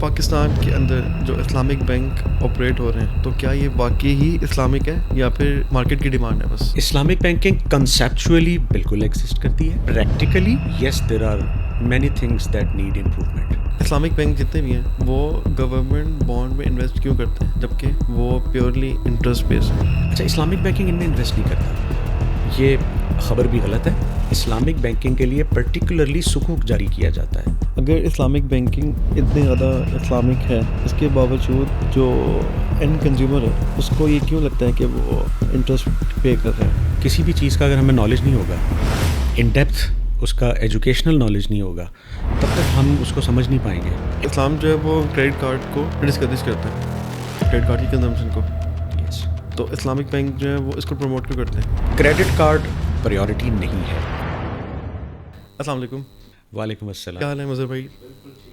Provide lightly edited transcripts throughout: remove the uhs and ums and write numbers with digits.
پاکستان کے اندر جو Islamic bank operate ہو رہے ہیں تو کیا یہ واقعی ہی اسلامک ہے یا پھر مارکیٹ کی ڈیمانڈ ہے بس؟ اسلامک بینکنگ کنسیپچولی بالکل ایگزسٹ کرتی ہے. Practically yes there are many things that need improvement. Islamic bank جتنے بھی ہیں وہ گورنمنٹ بانڈ میں انویسٹ کیوں کرتے ہیں جبکہ وہ پیورلی انٹرسٹ بیس ہے؟ اچھا، اسلامک بینکنگ ان میں انویسٹ نہیں کرتا، یہ خبر بھی غلط ہے. اسلامک بینکنگ کے لیے پرٹیکولرلی سکوک جاری کیا جاتا ہے. اگر اسلامک بینکنگ اتنی زیادہ اسلامک ہے اس کے باوجود جو اینڈ کنزیومر ہے اس کو یہ کیوں لگتا ہے کہ وہ انٹرسٹ پے کر رہے ہیں؟ کسی بھی چیز کا اگر ہمیں نالج نہیں ہوگا، ان ڈیپتھ اس کا ایجوکیشنل نالج نہیں ہوگا، تب تک ہم اس کو سمجھ نہیں پائیں گے. اسلام جو ہے وہ کریڈٹ کارڈ کو ڈسکریج کرتا ہے، کریڈٹ کارڈ کی کنزمپشن کو. یس. تو اسلامک بینک جو ہے وہ اس کو پروموٹ کیوں کرتے ہیں؟ کریڈٹ کارڈ پریورٹی نہیں ہے. السلام علیکم. وعلیکم کیا السلام. حال ہے مظہر بھائی؟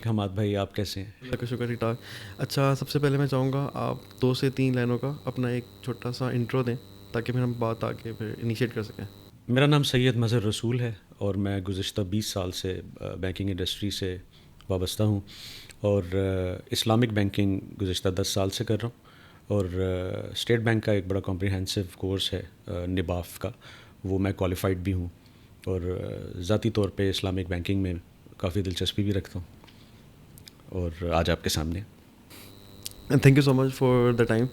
حماد بھائی، آپ کیسے ہیں؟ اللہ کا شکر، ٹھیک ٹھاک. اچھا، سب سے پہلے میں چاہوں گا آپ 2 سے 3 لائنوں کا اپنا ایک چھوٹا سا انٹرو دیں تاکہ پھر ہم بات آگے پھر انیشیٹ کر سکیں. میرا نام سید مظہر رسول ہے اور میں گزشتہ 20 سال سے بینکنگ انڈسٹری سے وابستہ ہوں اور اسلامک بینکنگ گزشتہ 10 سال سے کر رہا ہوں. اور اسٹیٹ بینک کا ایک بڑا کمپریہنسو کورس ہے نباف کا، وہ میں کوالیفائڈ بھی ہوں اور ذاتی طور پہ اسلامک بینکنگ میں کافی دلچسپی بھی رکھتا ہوں اور آج آپ کے سامنے. Thank you so much for the time.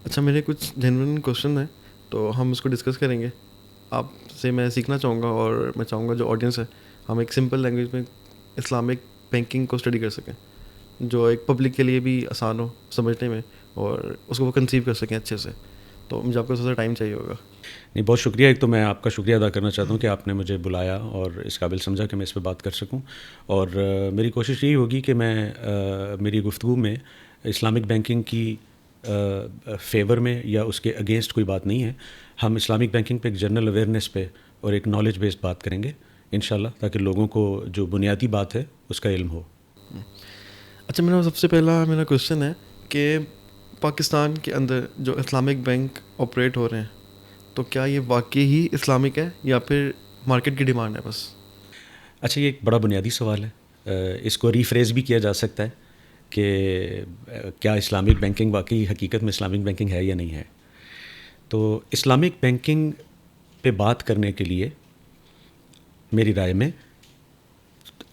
اچھا، میرے کچھ جینوئن کوشچن ہیں تو ہم اس کو ڈسکس کریں گے. آپ سے میں سیکھنا چاہوں گا اور میں چاہوں گا جو آڈینس ہے ہم ایک سمپل لینگویج میں اسلامک بینکنگ کو اسٹڈی کر سکیں جو ایک پبلک کے لیے بھی آسان ہو سمجھنے میں اور اس کو وہ کنسیو کر سکیں اچھے سے. تو مجھے آپ کو تھوڑا سا ٹائم چاہیے ہوگا. نہیں، بہت شکریہ. ایک تو میں آپ کا شکریہ ادا کرنا چاہتا ہوں کہ آپ نے مجھے بلایا اور اس قابل سمجھا کہ میں اس پہ بات کر سکوں. اور میری کوشش یہی ہوگی کہ میں میری گفتگو میں اسلامک بینکنگ کی فیور میں یا اس کے اگینسٹ کوئی بات نہیں ہے. ہم اسلامک بینکنگ پہ ایک جنرل اویئرنیس پہ اور ایک نالج بیسڈ بات کریں گے انشاءاللہ، تاکہ لوگوں کو جو بنیادی بات ہے اس کا علم ہو. اچھا، میرا سب سے پہلا کوشچن ہے کہ پاکستان کے اندر جو اسلامک بینک آپریٹ ہو رہے ہیں تو کیا یہ واقعی ہی اسلامک ہے یا پھر مارکیٹ کی ڈیمانڈ ہے بس؟ اچھا، یہ ایک بڑا بنیادی سوال ہے. اس کو ریفریز بھی کیا جا سکتا ہے کہ کیا اسلامک بینکنگ واقعی حقیقت میں اسلامک بینکنگ ہے یا نہیں ہے. تو اسلامک بینکنگ پہ بات کرنے کے لیے میری رائے میں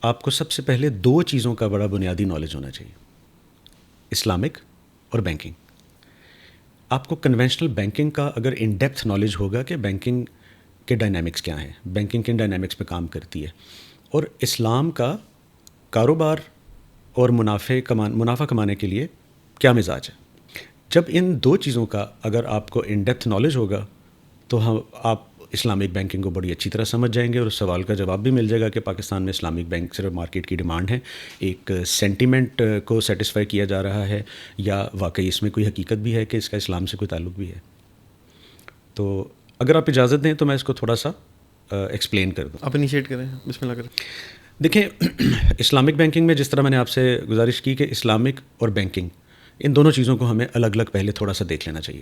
آپ کو سب سے پہلے 2 چیزوں کا بڑا بنیادی نالج ہونا چاہیے: اسلامک اور بینکنگ. آپ کو کنونشنل بینکنگ کا اگر ان ڈیپتھ نالج ہوگا کہ بینکنگ کے ڈائنامکس کیا ہیں، بینکنگ کن ڈائنامکس پہ کام کرتی ہے، اور اسلام کا کاروبار اور منافع کمانے کے لیے کیا مزاج ہے. جب ان 2 چیزوں کا اگر آپ کو ان ڈیپتھ نالج ہوگا تو آپ اسلامک بینکنگ کو بڑی اچھی طرح سمجھ جائیں گے اور اس سوال کا جواب بھی مل جائے گا کہ پاکستان میں اسلامک بینک صرف مارکیٹ کی ڈیمانڈ ہے، ایک سینٹیمنٹ کو سیٹسفائی کیا جا رہا ہے، یا واقعی اس میں کوئی حقیقت بھی ہے کہ اس کا اسلام سے کوئی تعلق بھی ہے. تو اگر آپ اجازت دیں تو میں اس کو تھوڑا سا ایکسپلین کر دوں. آپ انیشیٹ کریں، بسم اللہ کریں. دیکھیں، اسلامک بینکنگ میں جس طرح میں نے آپ سے گزارش کی کہ اسلامک اور بینکنگ، ان دونوں چیزوں کو ہمیں الگ الگ پہلے تھوڑا سا دیکھ لینا چاہیے.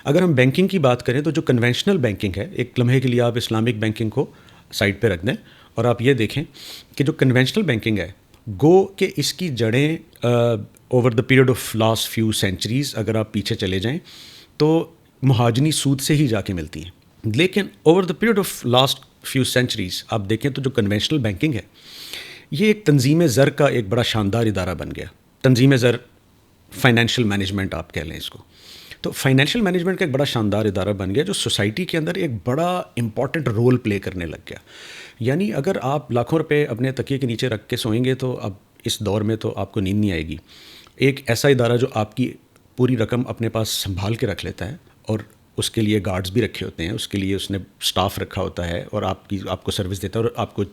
اگر ہم بینکنگ کی بات کریں تو جو کنونشنل بینکنگ ہے، ایک لمحے کے لیے آپ اسلامک بینکنگ کو سائڈ پہ رکھ دیں اور آپ یہ دیکھیں کہ جو کنونشنل بینکنگ ہے، گو کہ اس کی جڑیں over the period of last few centuries اگر آپ پیچھے چلے جائیں تو مہاجنی سود سے ہی جا کے ملتی ہیں. لیکن over the period of last few centuries آپ دیکھیں تو جو کنونشنل بینکنگ ہے یہ ایک تنظیم زر کا ایک بڑا شاندار ادارہ بن گیا. تنظیم زر، فائنینشیل مینجمنٹ آپ کہہ لیں اس کو. تو فائنینشیل مینجمنٹ کا ایک بڑا شاندار ادارہ بن گیا جو سوسائٹی کے اندر ایک بڑا امپورٹنٹ رول پلے کرنے لگ گیا. یعنی اگر آپ لاکھوں روپے اپنے تکیے کے نیچے رکھ کے سوئیں گے تو اب اس دور میں تو آپ کو نیند نہیں آئے گی. ایک ایسا ادارہ جو آپ کی پوری رقم اپنے پاس سنبھال کے رکھ لیتا ہے اور اس کے لیے گارڈز بھی رکھے ہوتے ہیں، اس کے لیے اس نے سٹاف رکھا ہوتا ہے اور آپ کو سروس دیتا ہے اور آپ کو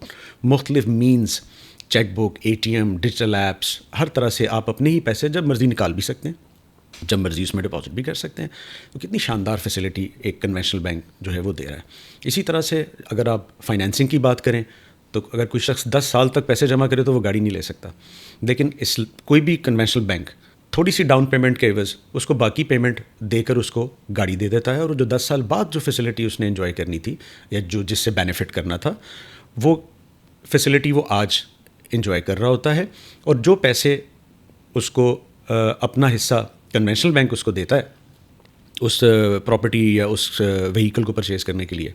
مختلف means, cheque book, A T M, digital apps, ہر طرح سے آپ اپنے ہی پیسے جب مرضی نکال بھی سکتے ہیں، جب مرضی اس میں ڈپازٹ بھی کر سکتے ہیں. تو کتنی شاندار فیسلٹی ایک کنونشنل بینک جو ہے وہ دے رہا ہے. اسی طرح سے اگر آپ فائنینسنگ کی بات کریں تو اگر کوئی شخص 10 سال تک پیسے جمع کرے تو وہ گاڑی نہیں لے سکتا، لیکن کوئی بھی کنونشنل بینک تھوڑی سی ڈاؤن پیمنٹ کے عوض اس کو باقی پیمنٹ دے کر اس کو گاڑی دے دیتا ہے، اور جو 10 سال بعد جو فیسلٹی اس نے انجوائے کرنی تھی یا جس سے بینیفٹ کرنا تھا وہ فیسلٹی وہ آج انجوائے کر رہا ہوتا ہے. اور جو پیسے اس کو اپنا حصہ کنونشنل بینک اس کو دیتا ہے اس پراپرٹی یا اس وہیکل کو پرچیز کرنے کے لیے,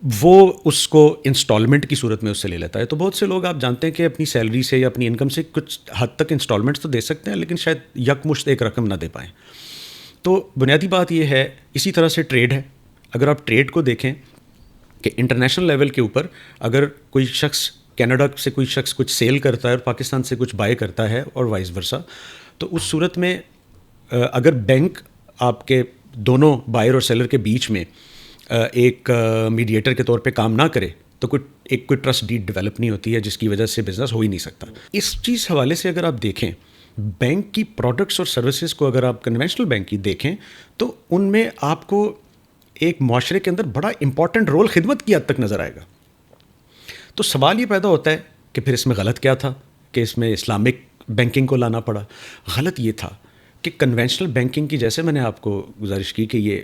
وہ اس کو انسٹالمنٹ کی صورت میں اس سے لے لیتا ہے. تو بہت سے لوگ آپ جانتے ہیں کہ اپنی سیلری سے یا اپنی انکم سے کچھ حد تک انسٹالمنٹس تو دے سکتے ہیں, لیکن شاید یکمشت ایک رقم نہ دے پائیں. تو بنیادی بات یہ ہے. اسی طرح سے ٹریڈ ہے. اگر آپ ٹریڈ کو دیکھیں کہ انٹرنیشنل لیول کے اوپر اگر کوئی شخص کینیڈا سے کوئی شخص کچھ سیل کرتا ہے اور پاکستان سے کچھ بائی کرتا ہے اور وائس ورسا, تو اس صورت میں اگر بینک آپ کے دونوں بائر اور سیلر کے بیچ میں ایک میڈیٹر کے طور پہ کام نہ کرے تو کوئی ٹرسٹ ڈیڈ ڈیولپ نہیں ہوتی ہے, جس کی وجہ سے بزنس ہو ہی نہیں سکتا. اس چیز حوالے سے اگر آپ دیکھیں بینک کی پروڈکٹس اور سروسز کو, اگر آپ کنونشنل بینک کی دیکھیں تو ان میں آپ کو ایک معاشرے کے اندر بڑا امپورٹنٹ رول خدمت کی حد تک نظر آئے گا. تو سوال یہ پیدا ہوتا ہے کہ پھر اس میں غلط کیا تھا کہ اس میں اسلامک بینکنگ کو لانا پڑا. غلط یہ تھا کہ کنونشنل بینکنگ کی, جیسے میں نے آپ کو گزارش کی کہ یہ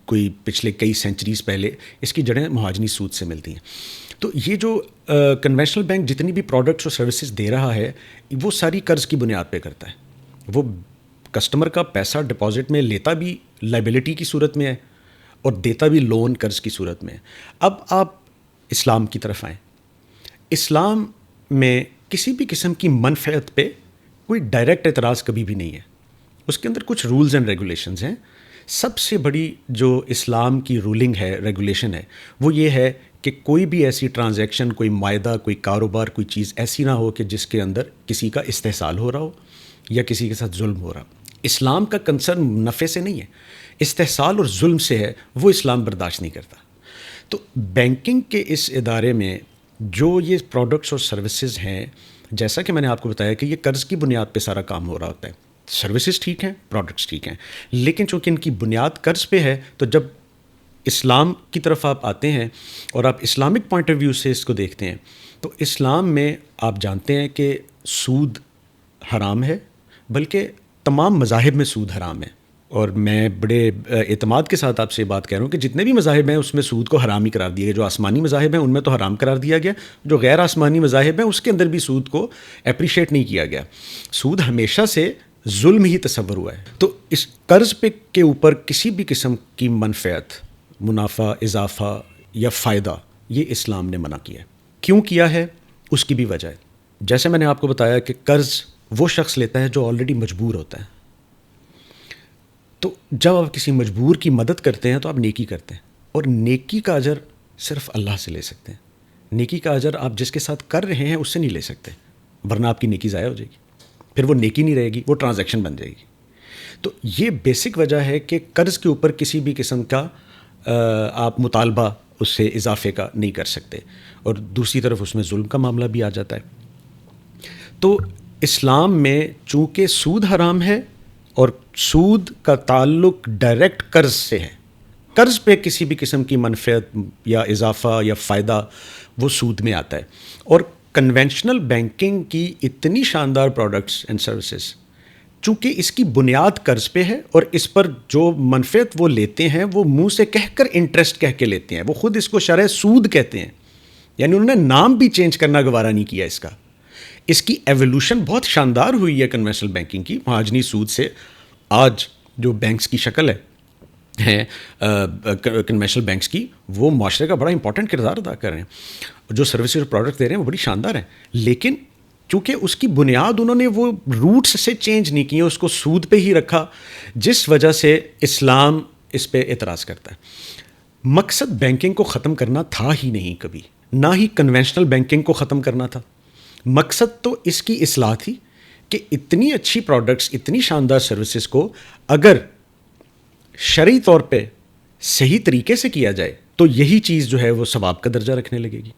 کوئی پچھلے کئی سینچریز پہلے اس کی جڑیں مہاجنی سود سے ملتی ہیں. تو یہ جو کنونشنل بینک جتنی بھی پروڈکٹس اور سروسز دے رہا ہے وہ ساری قرض کی بنیاد پہ کرتا ہے. وہ کسٹمر کا پیسہ ڈپازٹ میں لیتا بھی لائبلٹی کی صورت میں ہے اور دیتا بھی لون قرض کی صورت میں ہے. اب آپ اسلام کی طرف آئیں. اسلام میں کسی بھی قسم کی منفعت پہ کوئی ڈائریکٹ اعتراض کبھی بھی نہیں ہے. اس کے اندر کچھ رولز اینڈ ریگولیشنز ہیں. سب سے بڑی جو اسلام کی رولنگ ہے, ریگولیشن ہے, وہ یہ ہے کہ کوئی بھی ایسی ٹرانزیکشن, کوئی معاہدہ, کوئی کاروبار, کوئی چیز ایسی نہ ہو کہ جس کے اندر کسی کا استحصال ہو رہا ہو یا کسی کے ساتھ ظلم ہو رہا. اسلام کا کنسرن نفع سے نہیں ہے, استحصال اور ظلم سے ہے. وہ اسلام برداشت نہیں کرتا. تو بینکنگ کے اس ادارے میں جو یہ پروڈکٹس اور سروسز ہیں, جیسا کہ میں نے آپ کو بتایا کہ یہ قرض کی بنیاد پہ سارا کام ہو رہا ہوتا ہے. سروسز ٹھیک ہیں, پروڈکٹس ٹھیک ہیں, لیکن چونکہ ان کی بنیاد قرض پہ ہے, تو جب اسلام کی طرف آپ آتے ہیں اور آپ اسلامک پوائنٹ آف ویو سے اس کو دیکھتے ہیں تو اسلام میں آپ جانتے ہیں کہ سود حرام ہے, بلکہ تمام مذاہب میں سود حرام ہے. اور میں بڑے اعتماد کے ساتھ آپ سے بات کہہ رہا ہوں کہ جتنے بھی مذاہب ہیں اس میں سود کو حرام ہی قرار دیا گیا. جو آسمانی مذاہب ہیں ان میں تو حرام قرار دیا گیا, جو غیر آسمانی مذاہب ہیں اس کے اندر بھی سود کو اپریشیٹ نہیں کیا گیا. سود ہمیشہ سے ظلم ہی تصور ہوا ہے. تو اس قرض پہ کے اوپر کسی بھی قسم کی منفعت, منافع, اضافہ یا فائدہ, یہ اسلام نے منع کیا ہے. کیوں کیا ہے اس کی بھی وجہ ہے. جیسے میں نے آپ کو بتایا کہ قرض وہ شخص لیتا ہے جو آلریڈی مجبور ہوتا ہے. تو جب آپ کسی مجبور کی مدد کرتے ہیں تو آپ نیکی کرتے ہیں, اور نیکی کا اجر صرف اللہ سے لے سکتے ہیں. نیکی کا اجر آپ جس کے ساتھ کر رہے ہیں اس سے نہیں لے سکتے, ورنہ آپ کی نیکی ضائع ہو جائے گی. پھر وہ نیکی نہیں رہے گی, وہ ٹرانزیکشن بن جائے گی. تو یہ بیسک وجہ ہے کہ قرض کے اوپر کسی بھی قسم کا آپ مطالبہ اس سے اضافے کا نہیں کر سکتے, اور دوسری طرف اس میں ظلم کا معاملہ بھی آ جاتا ہے. تو اسلام میں چونکہ سود حرام ہے اور سود کا تعلق ڈائریکٹ قرض سے ہے, قرض پہ کسی بھی قسم کی منفعت یا اضافہ یا فائدہ وہ سود میں آتا ہے. اور کنونشنل بینکنگ کی اتنی شاندار پروڈکٹس اینڈ سروسز, چونکہ اس کی بنیاد قرض پہ ہے اور اس پر جو منفعت وہ لیتے ہیں وہ منہ سے کہہ کر انٹرسٹ کہہ کے لیتے ہیں. وہ خود اس کو شرح سود کہتے ہیں, یعنی انہوں نے نام بھی چینج کرنا گوارا نہیں کیا اس کا. اس کی ایولیوشن بہت شاندار ہوئی ہے کنونشنل بینکنگ کی. مہاجنی سود سے آج جو بینکس کی شکل ہے کنونشنل بینکس کی, وہ معاشرے کا بڑا امپورٹنٹ کردار ادا کر رہے ہیں. جو سروسز اور پروڈکٹ دے رہے ہیں وہ بڑی شاندار ہیں, لیکن چونکہ اس کی بنیاد انہوں نے وہ روٹس سے چینج نہیں کی, اس کو سود پہ ہی رکھا, جس وجہ سے اسلام اس پہ اعتراض کرتا ہے. مقصد بینکنگ کو ختم کرنا تھا ہی نہیں کبھی, نہ ہی کنونشنل بینکنگ کو ختم کرنا تھا. مقصد تو اس کی اصلاح تھی کہ اتنی اچھی پروڈکٹس, اتنی شاندار سروسز کو اگر شرعی طور پہ صحیح طریقے سے کیا جائے تو یہی چیز جو ہے وہ ثواب کا درجہ رکھنے لگے گی.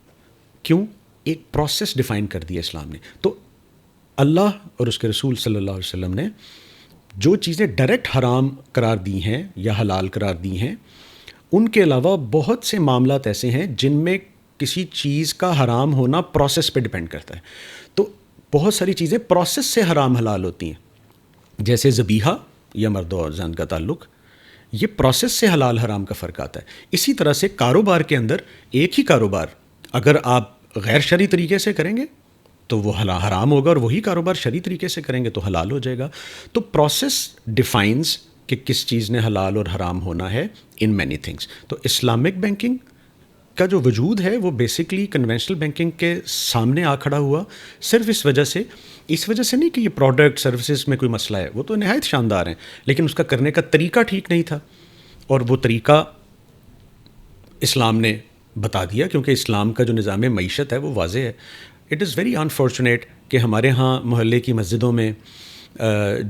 کیوں؟ ایک پروسیس ڈیفائن کر دیا اسلام نے. تو اللہ اور اس کے رسول صلی اللہ علیہ وسلم نے جو چیزیں ڈائریکٹ حرام قرار دی ہیں یا حلال قرار دی ہیں, ان کے علاوہ بہت سے معاملات ایسے ہیں جن میں کسی چیز کا حرام ہونا پروسیس پہ ڈیپینڈ کرتا ہے. تو بہت ساری چیزیں پروسیس سے حرام حلال ہوتی ہیں, جیسے ذبیحہ یا مرد و زن کا تعلق, یہ پروسیس سے حلال حرام کا فرق آتا ہے. اسی طرح سے کاروبار کے اندر ایک ہی کاروبار اگر آپ غیر شرعی طریقے سے کریں گے تو وہ حرام ہوگا، اور وہی کاروبار شرعی طریقے سے کریں گے تو حلال ہو جائے گا. تو پروسیس ڈیفائنز کہ کس چیز نے حلال اور حرام ہونا ہے ان مینی تھنگس. تو اسلامک بینکنگ کا جو وجود ہے وہ بیسکلی کنونشنل بینکنگ کے سامنے آ کھڑا ہوا صرف اس وجہ سے نہیں کہ یہ پروڈکٹ سروسز میں کوئی مسئلہ ہے، وہ تو نہایت شاندار ہیں، لیکن اس کا کرنے کا طریقہ ٹھیک نہیں تھا. اور وہ طریقہ اسلام نے بتا دیا، کیونکہ اسلام کا جو نظام معیشت ہے وہ واضح ہے. اٹ از ویری انفارچونیٹ کہ ہمارے ہاں محلے کی مسجدوں میں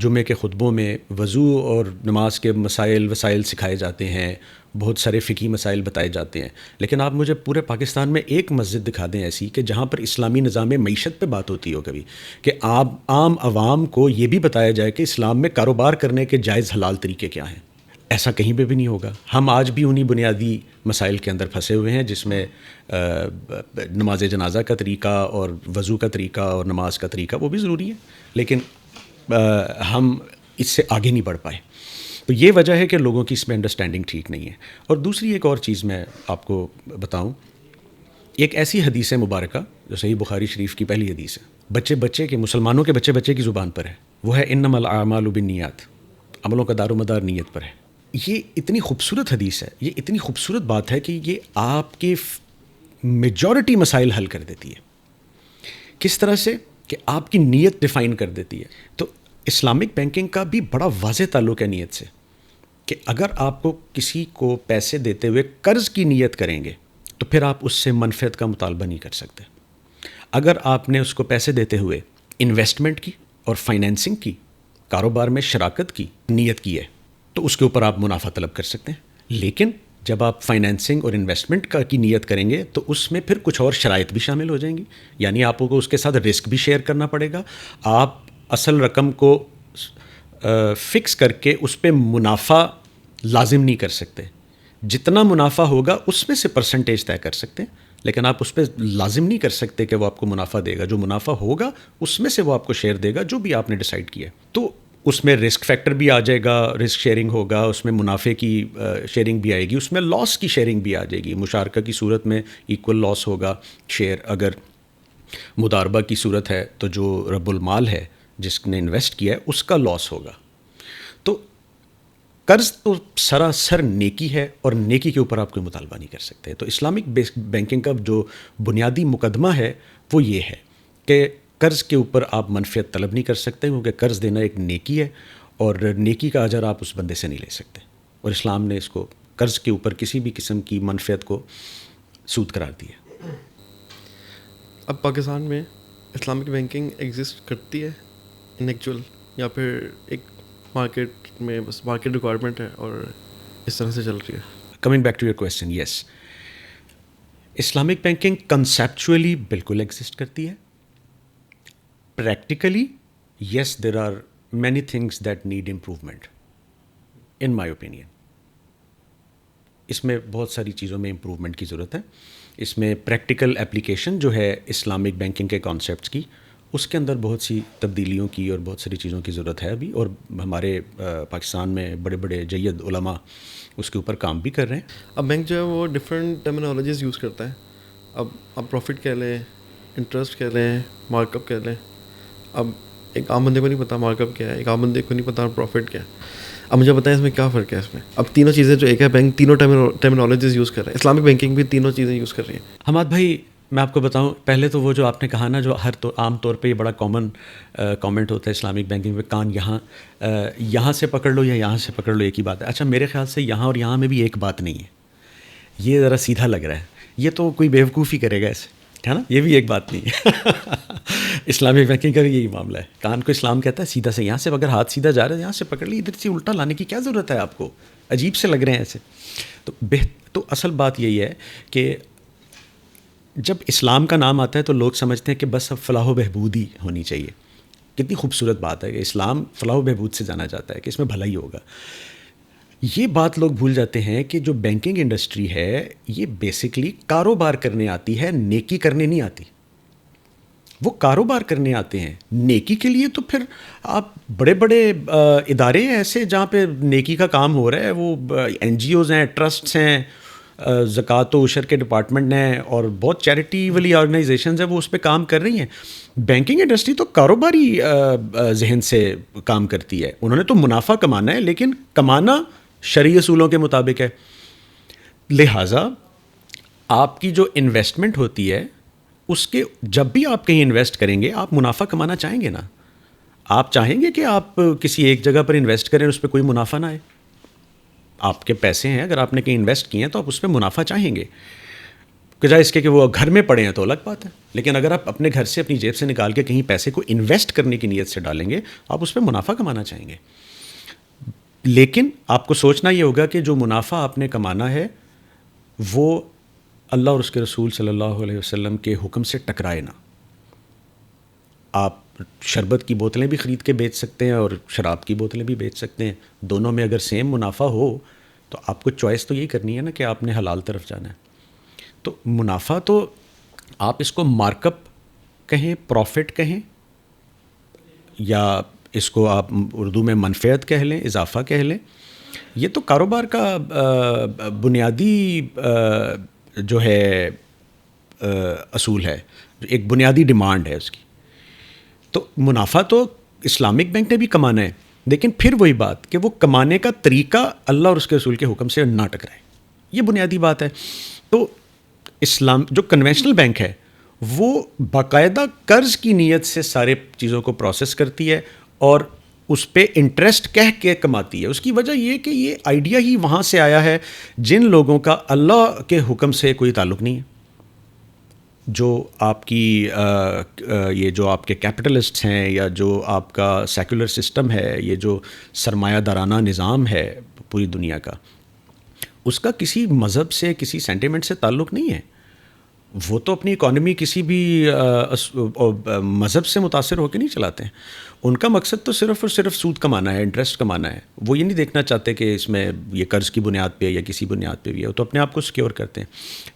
جمعے کے خطبوں میں وضو اور نماز کے وسائل سکھائے جاتے ہیں، بہت سارے فقہی مسائل بتائے جاتے ہیں، لیکن آپ مجھے پورے پاکستان میں ایک مسجد دکھا دیں ایسی کہ جہاں پر اسلامی نظام معیشت پہ بات ہوتی ہو کبھی، کہ آپ عام عوام کو یہ بھی بتایا جائے کہ اسلام میں کاروبار کرنے کے جائز حلال طریقے کیا ہیں. ایسا کہیں پہ بھی نہیں ہوگا. ہم آج بھی انہی بنیادی مسائل کے اندر پھنسے ہوئے ہیں، جس میں نماز جنازہ کا طریقہ اور وضو کا طریقہ اور نماز کا طریقہ وہ بھی ضروری ہے، لیکن ہم اس سے آگے نہیں بڑھ پائے. تو یہ وجہ ہے کہ لوگوں کی اس میں انڈرسٹینڈنگ ٹھیک نہیں ہے. اور دوسری ایک اور چیز میں آپ کو بتاؤں، ایک ایسی حدیث مبارکہ جو صحیح بخاری شریف کی پہلی حدیث ہے، بچے کے مسلمانوں کے بچے کی زبان پر ہے، وہ ہے انما الاعمال بالنیات، عملوں کا دار و مدار نیت پر ہے. یہ اتنی خوبصورت حدیث ہے، یہ اتنی خوبصورت بات ہے کہ یہ آپ کے میجورٹی مسائل حل کر دیتی ہے. کس طرح سے کہ آپ کی نیت ڈیفائن کر دیتی ہے. تو اسلامک بینکنگ کا بھی بڑا واضح تعلق ہے نیت سے، کہ اگر آپ کو کسی کو پیسے دیتے ہوئے قرض کی نیت کریں گے تو پھر آپ اس سے منفعت کا مطالبہ نہیں کر سکتے. اگر آپ نے اس کو پیسے دیتے ہوئے انویسٹمنٹ کی اور فائنینسنگ کی، کاروبار میں شراکت کی نیت کی ہے، تو اس کے اوپر آپ منافع طلب کر سکتے ہیں. لیکن جب آپ فائنینسنگ اور انویسٹمنٹ کی نیت کریں گے تو اس میں پھر کچھ اور شرائط بھی شامل ہو جائیں گی. یعنی آپ کو اس کے ساتھ رسک بھی شیئر کرنا پڑے گا. آپ اصل رقم کو فکس کر کے اس پہ منافع لازم نہیں کر سکتے. جتنا منافع ہوگا اس میں سے پرسنٹیج طے کر سکتے ہیں، لیکن آپ اس پہ لازم نہیں کر سکتے کہ وہ آپ کو منافع دے گا. جو منافع ہوگا اس میں سے وہ آپ کو شیئر دے گا، جو بھی آپ نے ڈیسائیڈ کیا. تو اس میں رسک فیکٹر بھی آ جائے گا، رسک شیئرنگ ہوگا، اس میں منافع کی شیئرنگ بھی آئے گی، اس میں لاس کی شیئرنگ بھی آ جائے گی. مشارکہ کی صورت میں ایکول لاس ہوگا شیئر. اگر مداربہ کی صورت ہے تو جو رب المال ہے جس نے انویسٹ کیا ہے اس کا لاس ہوگا. تو قرض تو سراسر نیکی ہے، اور نیکی کے اوپر آپ کوئی مطالبہ نہیں کر سکتے. تو اسلامک بینکنگ کا جو بنیادی مقدمہ ہے وہ یہ ہے کہ قرض کے اوپر آپ منفعت طلب نہیں کر سکتے، کیونکہ قرض دینا ایک نیکی ہے، اور نیکی کا اجر آپ اس بندے سے نہیں لے سکتے. اور اسلام نے اس کو قرض کے اوپر کسی بھی قسم کی منفعت کو سود قرار دیا. اب پاکستان میں اسلامک بینکنگ ایگزسٹ کرتی ہے ان ایکچوئل، یا پھر ایک مارکیٹ میں بس مارکیٹ ریکوائرمنٹ ہے اور اس طرح سے چل رہی ہے؟ Coming back to your question, yes, Islamic banking conceptually بالکل ایگزسٹ کرتی ہے. Practically yes, there are many things that need improvement in my opinion. اس میں بہت ساری چیزوں میں امپروومنٹ کی ضرورت ہے. اس میں پریکٹیکل اپلیکیشن جو ہے اسلامک بینکنگ کے کانسیپٹس کی، اس کے اندر بہت سی تبدیلیوں کی اور بہت ساری چیزوں کی ضرورت ہے ابھی. اور ہمارے پاکستان میں بڑے بڑے جید علماء اس کے اوپر کام بھی کر رہے ہیں. اب بینک جو ہے وہ ڈفرینٹ ٹرمینالوجیز یوز کرتا ہے. اب آپ پروفٹ کہہ لیں، انٹرسٹ کہہ لیں، مارک اپ کہہ لیں. اب ایک عام بندے کو نہیں پتا مارک اپ کیا ہے، ایک عام بندے کو نہیں پتا پروفٹ کیا ہے. اب مجھے بتائیں اس میں کیا فرق ہے اس میں؟ اب تینوں چیزیں جو ایک ہے، بینک تینوں ٹرمینالوجیز یوز کر رہا ہے، اسلامک بینکنگ بھی تینوں چیزیں یوز کر رہی ہے. حماد بھائی، میں آپ کو بتاؤں، پہلے تو وہ جو آپ نے کہا نا، جو ہر عام طور پہ یہ بڑا کامن کامنٹ ہوتا ہے اسلامک بینکنگ میں، کان یہاں سے پکڑ لو یا یہاں سے پکڑ لو، ایک ہی بات ہے. اچھا، میرے خیال سے یہاں اور یہاں میں بھی ایک بات نہیں ہے. یہ ذرا سیدھا لگ رہا ہے، یہ تو کوئی بیوقوفی کرے گا ایسے، ہے نا؟ یہ بھی ایک بات نہیں ہے. اسلامک بینکنگ کا بھی یہی معاملہ ہے. کان کو اسلام کہتا ہے سیدھا سے، یہاں سے اگر ہاتھ سیدھا جا رہا ہے یہاں سے پکڑ لی، ادھر سے الٹا لانے کی کیا ضرورت ہے آپ کو؟ عجیب سے لگ رہے ہیں ایسے. تو اصل بات یہی ہے کہ جب اسلام کا نام آتا ہے تو لوگ سمجھتے ہیں کہ بس اب فلاح و بہبود ہی ہونی چاہیے. کتنی خوبصورت بات ہے کہ اسلام فلاح و بہبود سے جانا جاتا ہے، کہ اس میں بھلائی ہوگا. یہ بات لوگ بھول جاتے ہیں کہ جو بینکنگ انڈسٹری ہے یہ بیسکلی کاروبار کرنے آتی ہے، نیکی کرنے نہیں آتی. وہ کاروبار کرنے آتے ہیں. نیکی کے لیے تو پھر آپ بڑے بڑے ادارے ہیں ایسے جہاں پہ نیکی کا کام ہو رہا ہے، وہ این جی اوز ہیں، ٹرسٹس ہیں، زکوٰۃ و عشر کے ڈپارٹمنٹ ہیں اور بہت چیریٹی والی آرگنائزیشنز ہیں وہ اس پہ کام کر رہی ہیں. بینکنگ انڈسٹری تو کاروباری ذہن سے کام کرتی ہے. انہوں نے تو منافع کمانا ہے لیکن کمانا شرعی اصولوں کے مطابق ہے. لہٰذا آپ کی جو انویسٹمنٹ ہوتی ہے اس کے جب بھی آپ کہیں انویسٹ کریں گے آپ منافع کمانا چاہیں گے نا. آپ چاہیں گے کہ آپ کسی ایک جگہ پر انویسٹ کریں اس پہ کوئی منافع نہ آئے. آپ کے پیسے ہیں اگر آپ نے کہیں انویسٹ کیے ہیں تو آپ اس پہ منافع چاہیں گے بجائے اس کے کہ وہ گھر میں پڑے ہیں تو الگ بات ہے. لیکن اگر آپ اپنے گھر سے اپنی جیب سے نکال کے کہیں پیسے کو انویسٹ کرنے کی نیت سے ڈالیں گے آپ اس پہ منافع کمانا چاہیں گے. لیکن آپ کو سوچنا یہ ہوگا کہ جو منافع آپ نے کمانا ہے وہ اللہ اور اس کے رسول صلی اللہ علیہ وسلم کے حکم سے ٹکرائے نا. آپ شربت کی بوتلیں بھی خرید کے بیچ سکتے ہیں اور شراب کی بوتلیں بھی بیچ سکتے ہیں. دونوں میں اگر سیم منافع ہو تو آپ کو چوائس تو یہی کرنی ہے نا کہ آپ نے حلال طرف جانا ہے. تو منافع تو آپ اس کو مارک اپ کہیں, پروفٹ کہیں, یا اس کو آپ اردو میں منفعت کہہ لیں, اضافہ کہہ لیں. یہ تو کاروبار کا بنیادی جو ہے اصول ہے, ایک بنیادی ڈیمانڈ ہے اس کی. تو منافع تو اسلامک بینک نے بھی کمانا ہے لیکن پھر وہی بات کہ وہ کمانے کا طریقہ اللہ اور اس کے رسول کے حکم سے نہ ٹکرائے. یہ بنیادی بات ہے. تو اسلام جو کنونشنل بینک ہے وہ باقاعدہ قرض کی نیت سے سارے چیزوں کو پروسیس کرتی ہے اور اس پہ انٹرسٹ کہہ کے کماتی ہے. اس کی وجہ یہ کہ یہ آئیڈیا ہی وہاں سے آیا ہے جن لوگوں کا اللہ کے حکم سے کوئی تعلق نہیں ہے. جو آپ کی یہ جو آپ کے کیپٹلسٹس ہیں یا جو آپ کا سیکولر سسٹم ہے, یہ جو سرمایہ دارانہ نظام ہے پوری دنیا کا, اس کا کسی مذہب سے کسی سینٹیمنٹ سے تعلق نہیں ہے. وہ تو اپنی اکانومی کسی بھی مذہب سے متاثر ہو کے نہیں چلاتے ہیں. ان کا مقصد تو صرف اور صرف سود کمانا ہے, انٹرسٹ کمانا ہے. وہ یہ نہیں دیکھنا چاہتے کہ اس میں یہ قرض کی بنیاد پہ یا کسی بنیاد پہ بھی ہے. وہ تو اپنے آپ کو سیکیور کرتے ہیں.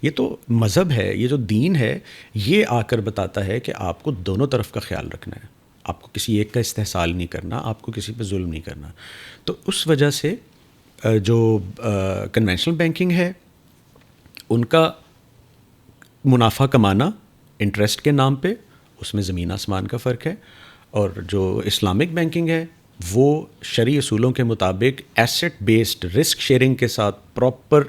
یہ تو مذہب ہے, یہ جو دین ہے یہ آ کر بتاتا ہے کہ آپ کو دونوں طرف کا خیال رکھنا ہے. آپ کو کسی ایک کا استحصال نہیں کرنا, آپ کو کسی پہ ظلم نہیں کرنا. تو اس وجہ سے جو کنونشنل بینکنگ ہے ان کا منافع کمانا انٹرسٹ کے نام پہ, اس میں زمین آسمان کا فرق ہے. اور جو اسلامک بینکنگ ہے وہ شرعی اصولوں کے مطابق ایسٹ بیسڈ رسک شیئرنگ کے ساتھ پراپر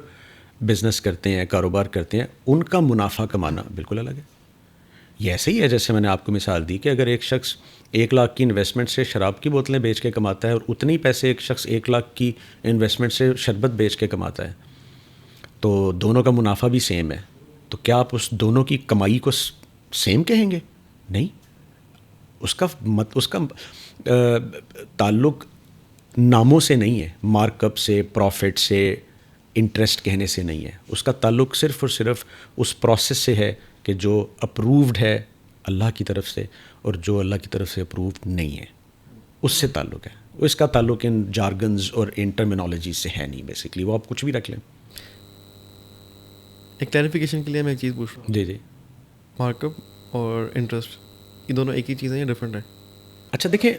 بزنس کرتے ہیں, کاروبار کرتے ہیں. ان کا منافع کمانا بالکل الگ ہے. یہ ایسے ہی ہے جیسے میں نے آپ کو مثال دی کہ اگر ایک شخص 1 لاکھ کی انویسٹمنٹ سے شراب کی بوتلیں بیچ کے کماتا ہے اور اتنے ہی پیسے ایک شخص 1 لاکھ کی انویسٹمنٹ سے شربت بیچ کے کماتا ہے تو دونوں کا منافع بھی سیم ہے. تو کیا آپ اس دونوں کی کمائی کو سیم کہیں گے؟ نہیں. اس کا تعلق ناموں سے نہیں ہے, مارک اپ سے, پروفٹ سے, انٹرسٹ کہنے سے نہیں ہے. اس کا تعلق صرف اور صرف اس پروسیس سے ہے کہ جو اپرووڈ ہے اللہ کی طرف سے اور جو اللہ کی طرف سے اپرووڈ نہیں ہے اس سے تعلق ہے. اس کا تعلق ان جارگنز اور ان ٹرمینالوجی سے ہے نہیں. بیسکلی وہ آپ کچھ بھی رکھ لیں. ایک کلیریفیکیشن کے لیے میں ایک چیز پوچھ رہا ہوں. جی جی. مارک اپ اور انٹرسٹ یہ دونوں ایک ہی چیزیں یا ڈفرینٹ ہیں؟ اچھا دیکھیں,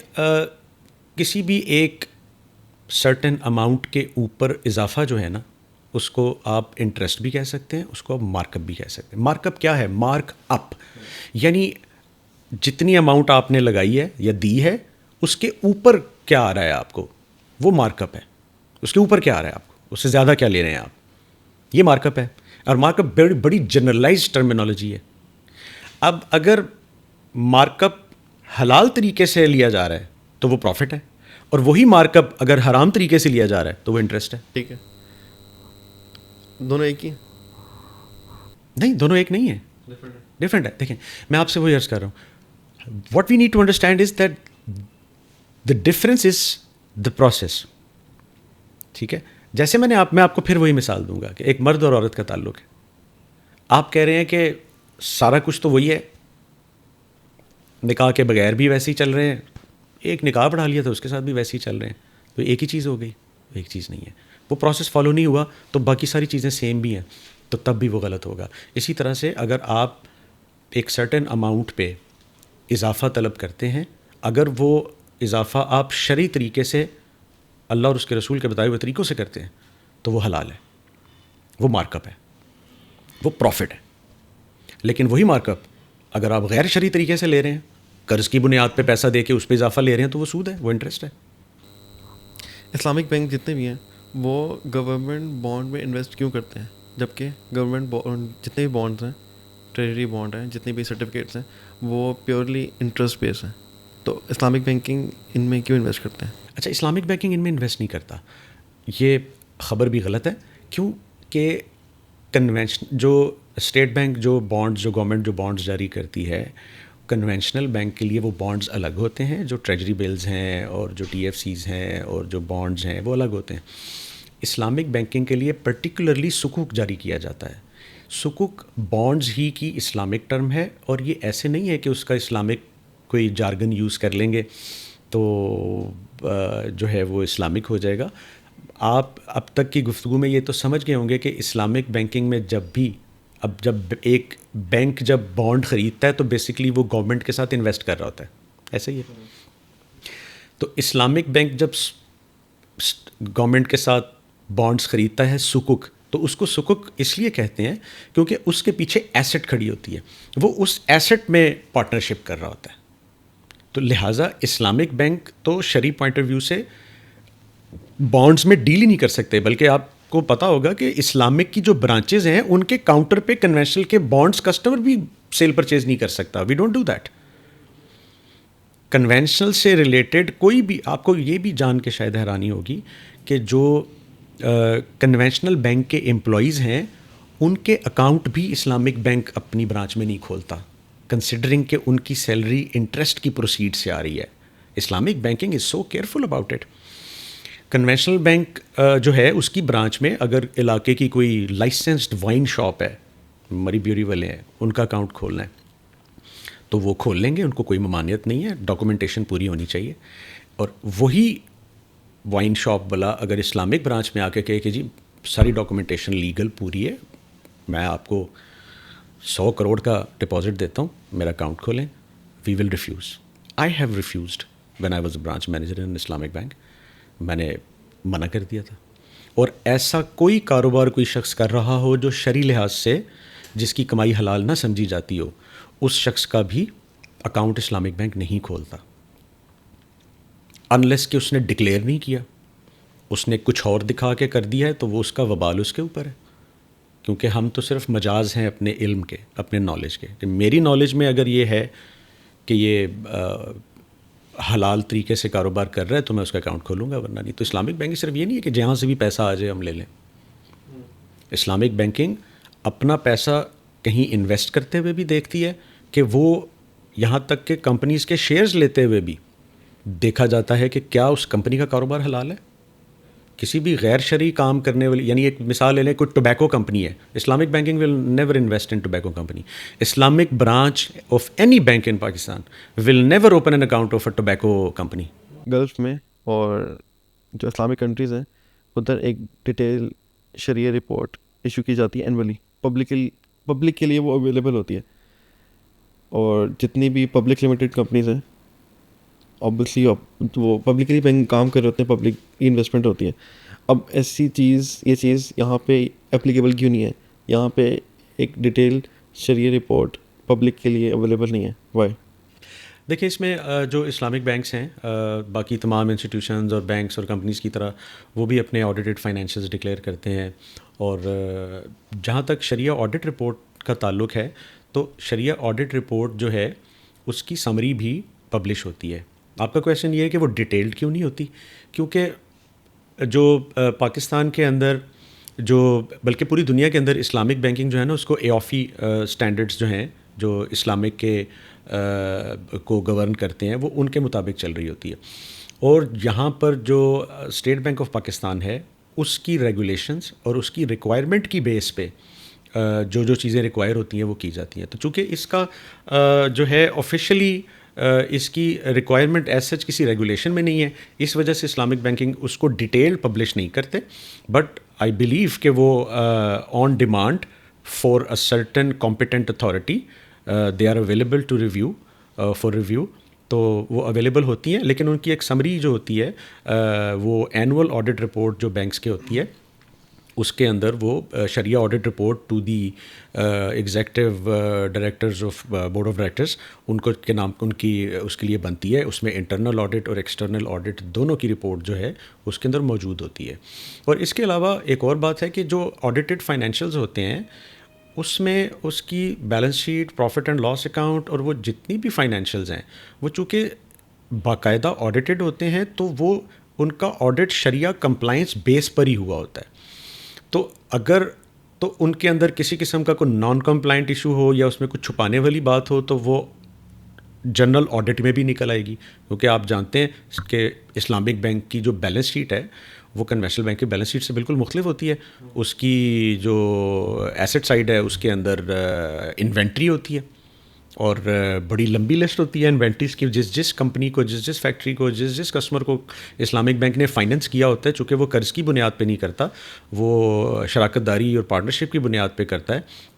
کسی بھی ایک سرٹن اماؤنٹ کے اوپر اضافہ جو ہے نا اس کو آپ انٹرسٹ بھی کہہ سکتے ہیں, اس کو آپ مارک اپ بھی کہہ سکتے ہیں. مارک اپ کیا ہے؟ مارک اپ یعنی جتنی اماؤنٹ آپ نے لگائی ہے یا دی ہے اس کے اوپر کیا آ رہا ہے آپ کو, وہ مارک اپ ہے. اس کے اوپر کیا آ رہا ہے آپ کو, اس سے زیادہ کیا لے رہے ہیں آپ, یہ مارک اپ ہے. اور مارک اپ بڑی جنرلائز ٹرمینالوجی ہے. اب اگر مارک اپ حلال طریقے سے لیا جا رہا ہے تو وہ پروفٹ ہے, اور وہی مارک اپ اگر حرام طریقے سے لیا جا رہا ہے تو وہ انٹرسٹ ہے. ٹھیک ہے, دونوں ایک ہی نہیں, دونوں ایک نہیں ہے, ڈفرینٹ ہے. دیکھیں میں آپ سے وہی عرض کر رہا ہوں, what we need to understand is that the difference is the process. ٹھیک ہے, جیسے میں آپ کو پھر وہی مثال دوں گا کہ ایک مرد اور عورت کا تعلق ہے. آپ کہہ رہے ہیں کہ سارا کچھ تو وہی ہے, نکاح کے بغیر بھی ویسے ہی چل رہے ہیں, ایک نکاح پڑھا لیا تھا اس کے ساتھ بھی ویسے ہی چل رہے ہیں, تو ایک ہی چیز ہو گئی. ایک چیز نہیں ہے, وہ پروسیس فالو نہیں ہوا تو باقی ساری چیزیں سیم بھی ہیں تو تب بھی وہ غلط ہوگا. اسی طرح سے اگر آپ ایک سرٹن اماؤنٹ پہ اضافہ طلب کرتے ہیں, اگر وہ اضافہ آپ شرعی طریقے سے اللہ اور اس کے رسول کے بتائے ہوئے طریقوں سے کرتے ہیں تو وہ حلال ہے. وہ مارک اپ ہے, وہ پروفٹ ہے. لیکن وہی مارک اپ اگر آپ غیر شرعی طریقے سے لے رہے ہیں, قرض کی بنیاد پہ پیسہ دے کے اس پہ اضافہ لے رہے ہیں, تو وہ سود ہے, وہ انٹرسٹ ہے. اسلامک بینک جتنے بھی ہیں وہ گورنمنٹ بانڈ میں انویسٹ کیوں کرتے ہیں, جبکہ گورنمنٹ بانڈ جتنے بھی بانڈز ہیں, ٹریجری بانڈ ہیں, جتنے بھی سرٹیفکیٹس ہیں, وہ پیورلی انٹرسٹ بیس ہیں. تو اسلامک بینکنگ ان میں کیوں انویسٹ کرتے ہیں؟ اچھا, اسلامک بینکنگ ان میں انویسٹ نہیں کرتا, یہ خبر بھی غلط ہے. کیوں کہ کنونشن جو اسٹیٹ بینک جو بانڈز, جو گورنمنٹ جو بانڈز جاری کرتی ہے, کنونشنل بینک کے لیے وہ بانڈز الگ ہوتے ہیں, جو ٹریجری بلز ہیں اور جو ٹی ایف سیز ہیں اور جو بانڈز ہیں وہ الگ ہوتے ہیں. اسلامک بینکنگ کے لیے پرٹیکولرلی سکوک جاری کیا جاتا ہے. سکوک بانڈز ہی کی اسلامک ٹرم ہے, اور یہ ایسے نہیں ہے کہ اس کا اسلامک کوئی جارگن یوز کر لیں گے تو جو ہے وہ اسلامک ہو جائے گا. آپ اب تک کی گفتگو میں یہ تو سمجھ گئے ہوں گے کہ اسلامک بینکنگ میں جب ایک بینک جب بانڈ خریدتا ہے تو بیسکلی وہ گورنمنٹ کے ساتھ انویسٹ کر رہا ہوتا ہے, ایسے ہی ہے. تو اسلامک بینک جب گورنمنٹ کے ساتھ بانڈز خریدتا ہے سکوک, تو اس کو سکوک اس لیے کہتے ہیں کیونکہ اس کے پیچھے ایسٹ کھڑی ہوتی ہے, وہ اس ایسٹ میں پارٹنرشپ کر رہا ہوتا ہے. تو لہٰذا اسلامک بینک تو شرعی پوائنٹ آف ویو سے بانڈز میں ڈیل ہی نہیں کر سکتے, بلکہ آپ کو پتا ہوگا کہ اسلامک کی جو برانچز ہیں ان کے کاؤنٹر پہ کنونشنل کے بانڈز کسٹمر بھی سیل پرچیز نہیں کر سکتا. We don't do that. Conventional سے ریلیٹڈ کوئی بھی, آپ کو یہ بھی جان کے شاید حیرانی ہوگی کہ جو کنونشنل بینک کے امپلائیز ہیں ان کے اکاؤنٹ بھی اسلامک بینک اپنی برانچ میں نہیں کھولتا, کنسیڈرنگ کہ ان کی سیلری انٹرسٹ کی پروسیڈ سے آ رہی ہے. Islamic banking is so careful about it. Conventional bank جو ہے اس کی برانچ میں اگر علاقے کی کوئی لائسنسڈ وائن شاپ ہے, مری بیوری والے ہیں, ان کا اکاؤنٹ کھولنا ہے تو وہ کھول لیں گے, ان کو کوئی ممانعت نہیں ہے, ڈاکومنٹیشن پوری ہونی چاہیے. اور وہی وائن شاپ والا اگر اسلامک برانچ میں آ کے کہے کہ جی ساری ڈاکومنٹیشن لیگل پوری ہے, میں آپ کو 100 کروڑ کا ڈپازٹ دیتا ہوں, میرا اکاؤنٹ کھولیں, we will refuse. I have refused when I was a branch manager in Islamic bank. میں نے منع کر دیا تھا. اور ایسا کوئی کاروبار کوئی شخص کر رہا ہو جو شرعی لحاظ سے جس کی کمائی حلال نہ سمجھی جاتی ہو, اس شخص کا بھی اکاؤنٹ اسلامک بینک نہیں کھولتا, انلیس کہ اس نے ڈکلیئر نہیں کیا. اس نے کچھ اور دکھا کے کر دیا ہے تو وہ اس کا وبال اس کے اوپر ہے, کیونکہ ہم تو صرف مجاز ہیں اپنے علم کے, اپنے نالج کے. کہ میری نالج میں اگر یہ ہے کہ یہ حلال طریقے سے کاروبار کر رہا ہے تو میں اس کا اکاؤنٹ کھولوں گا, ورنہ نہیں. تو اسلامک بینکنگ صرف یہ نہیں ہے کہ جہاں سے بھی پیسہ آ جائے ہم لے لیں. اسلامک بینکنگ اپنا پیسہ کہیں انویسٹ کرتے ہوئے بھی دیکھتی ہے کہ وہ یہاں تک کہ کمپنیز کے شیئرز لیتے ہوئے بھی دیکھا جاتا ہے کہ کیا اس کمپنی کا کاروبار حلال ہے. کسی بھی غیر شرعی کام کرنے والی, یعنی ایک مثال لے لیں, کوئی ٹوبیکو کمپنی ہے, Islamic banking will never invest in tobacco company. Islamic branch of any bank in Pakistan will never open an account of a tobacco company. Golf میں اور جو اسلامک کنٹریز ہیں ادھر ایک ڈیٹیل شریعہ رپورٹ ایشو کی جاتی ہے اینولی, پبلک کے لیے وہ اویلیبل ہوتی ہے. اور جتنی بھی پبلک لمیٹڈ کمپنیز ہیں آبویسلی وہ پبلکلی بینک کام کر رہے ہوتے ہیں, پبلک انویسٹمنٹ ہوتی ہے. اب ایسی یہ چیز یہاں پہ اپلیکیبل کیوں نہیں ہے؟ یہاں پہ ایک ڈیٹیل شریعہ رپورٹ پبلک کے لیے اویلیبل نہیں ہے, وائی؟ دیکھیں اس میں جو اسلامک بینکس ہیں, باقی تمام انسٹیٹیوشنز اور بینکس اور کمپنیز کی طرح وہ بھی اپنے آڈیٹڈ فائنینشیلز ڈکلیئر کرتے ہیں. اور جہاں تک شریعہ آڈٹ رپورٹ کا تعلق ہے تو شریعہ آڈٹ رپورٹ جو ہے اس کی سمری بھی پبلش ہوتی ہے. آپ کا کویشچن یہ ہے کہ وہ ڈیٹیلڈ کیوں نہیں ہوتی؟ کیونکہ جو پاکستان کے اندر جو بلکہ پوری دنیا کے اندر اسلامک بینکنگ جو ہے نا اس کو ایوفی اسٹینڈرڈس جو ہیں جو اسلامک کے کو گورن کرتے ہیں وہ ان کے مطابق چل رہی ہوتی ہے. اور یہاں پر جو اسٹیٹ بینک آف پاکستان ہے اس کی ریگولیشنز اور اس کی ریکوائرمنٹ کی بیس پہ جو چیزیں ریکوائر ہوتی ہیں وہ کی جاتی ہیں. تو چونکہ اس کا جو ہے آفیشلی اس کی ریکوائرمنٹ ایز سچ کسی ریگولیشن میں نہیں ہے, اس وجہ سے اسلامک بینکنگ اس کو ڈیٹیل پبلش نہیں کرتے. بٹ آئی بلیو کہ وہ on demand for a certain competent authority they are available to review for review, تو وہ اویلیبل ہوتی ہیں. لیکن ان کی ایک سمری جو ہوتی ہے وہ اینول آڈٹ رپورٹ جو بینکس کے ہوتی ہے اس کے اندر وہ شریعہ audit report to the executive directors of board of directors ان کو کے نام ان کی اس کے لیے بنتی ہے. اس میں انٹرنل آڈٹ اور ایکسٹرنل آڈٹ دونوں کی رپورٹ جو ہے اس کے اندر موجود ہوتی ہے. اور اس کے علاوہ ایک اور بات ہے کہ جو آڈیٹڈ فائنینشیلز ہوتے ہیں اس میں اس کی balance sheet, profit and loss account اور وہ جتنی بھی فائنینشیلز ہیں وہ چونکہ باقاعدہ آڈیٹڈ ہوتے ہیں تو وہ ان کا آڈٹ شریعہ کمپلائنس بیس پر ہی ہوا ہوتا ہے. تو اگر تو ان کے اندر کسی قسم کا کوئی نان کمپلائنٹ ایشو ہو یا اس میں کچھ چھپانے والی بات ہو تو وہ جنرل آڈٹ میں بھی نکل آئے گی. کیونکہ آپ جانتے ہیں کہ اسلامک بینک کی جو بیلنس شیٹ ہے وہ کنوینشنل بینک کی بیلنس شیٹ سے بالکل مختلف ہوتی ہے. اس کی جو ایسٹ سائڈ ہے اس کے اندر انوینٹری ہوتی ہے اور بڑی لمبی لسٹ ہوتی ہے انوینٹریز کی. جس کمپنی کو, جس فیکٹری کو, جس کسٹمر کو اسلامک بینک نے فائنینس کیا ہوتا ہے, چونکہ وہ قرض کی بنیاد پہ نہیں کرتا, وہ شراکت داری اور پارٹنرشپ کی بنیاد پہ کرتا ہے,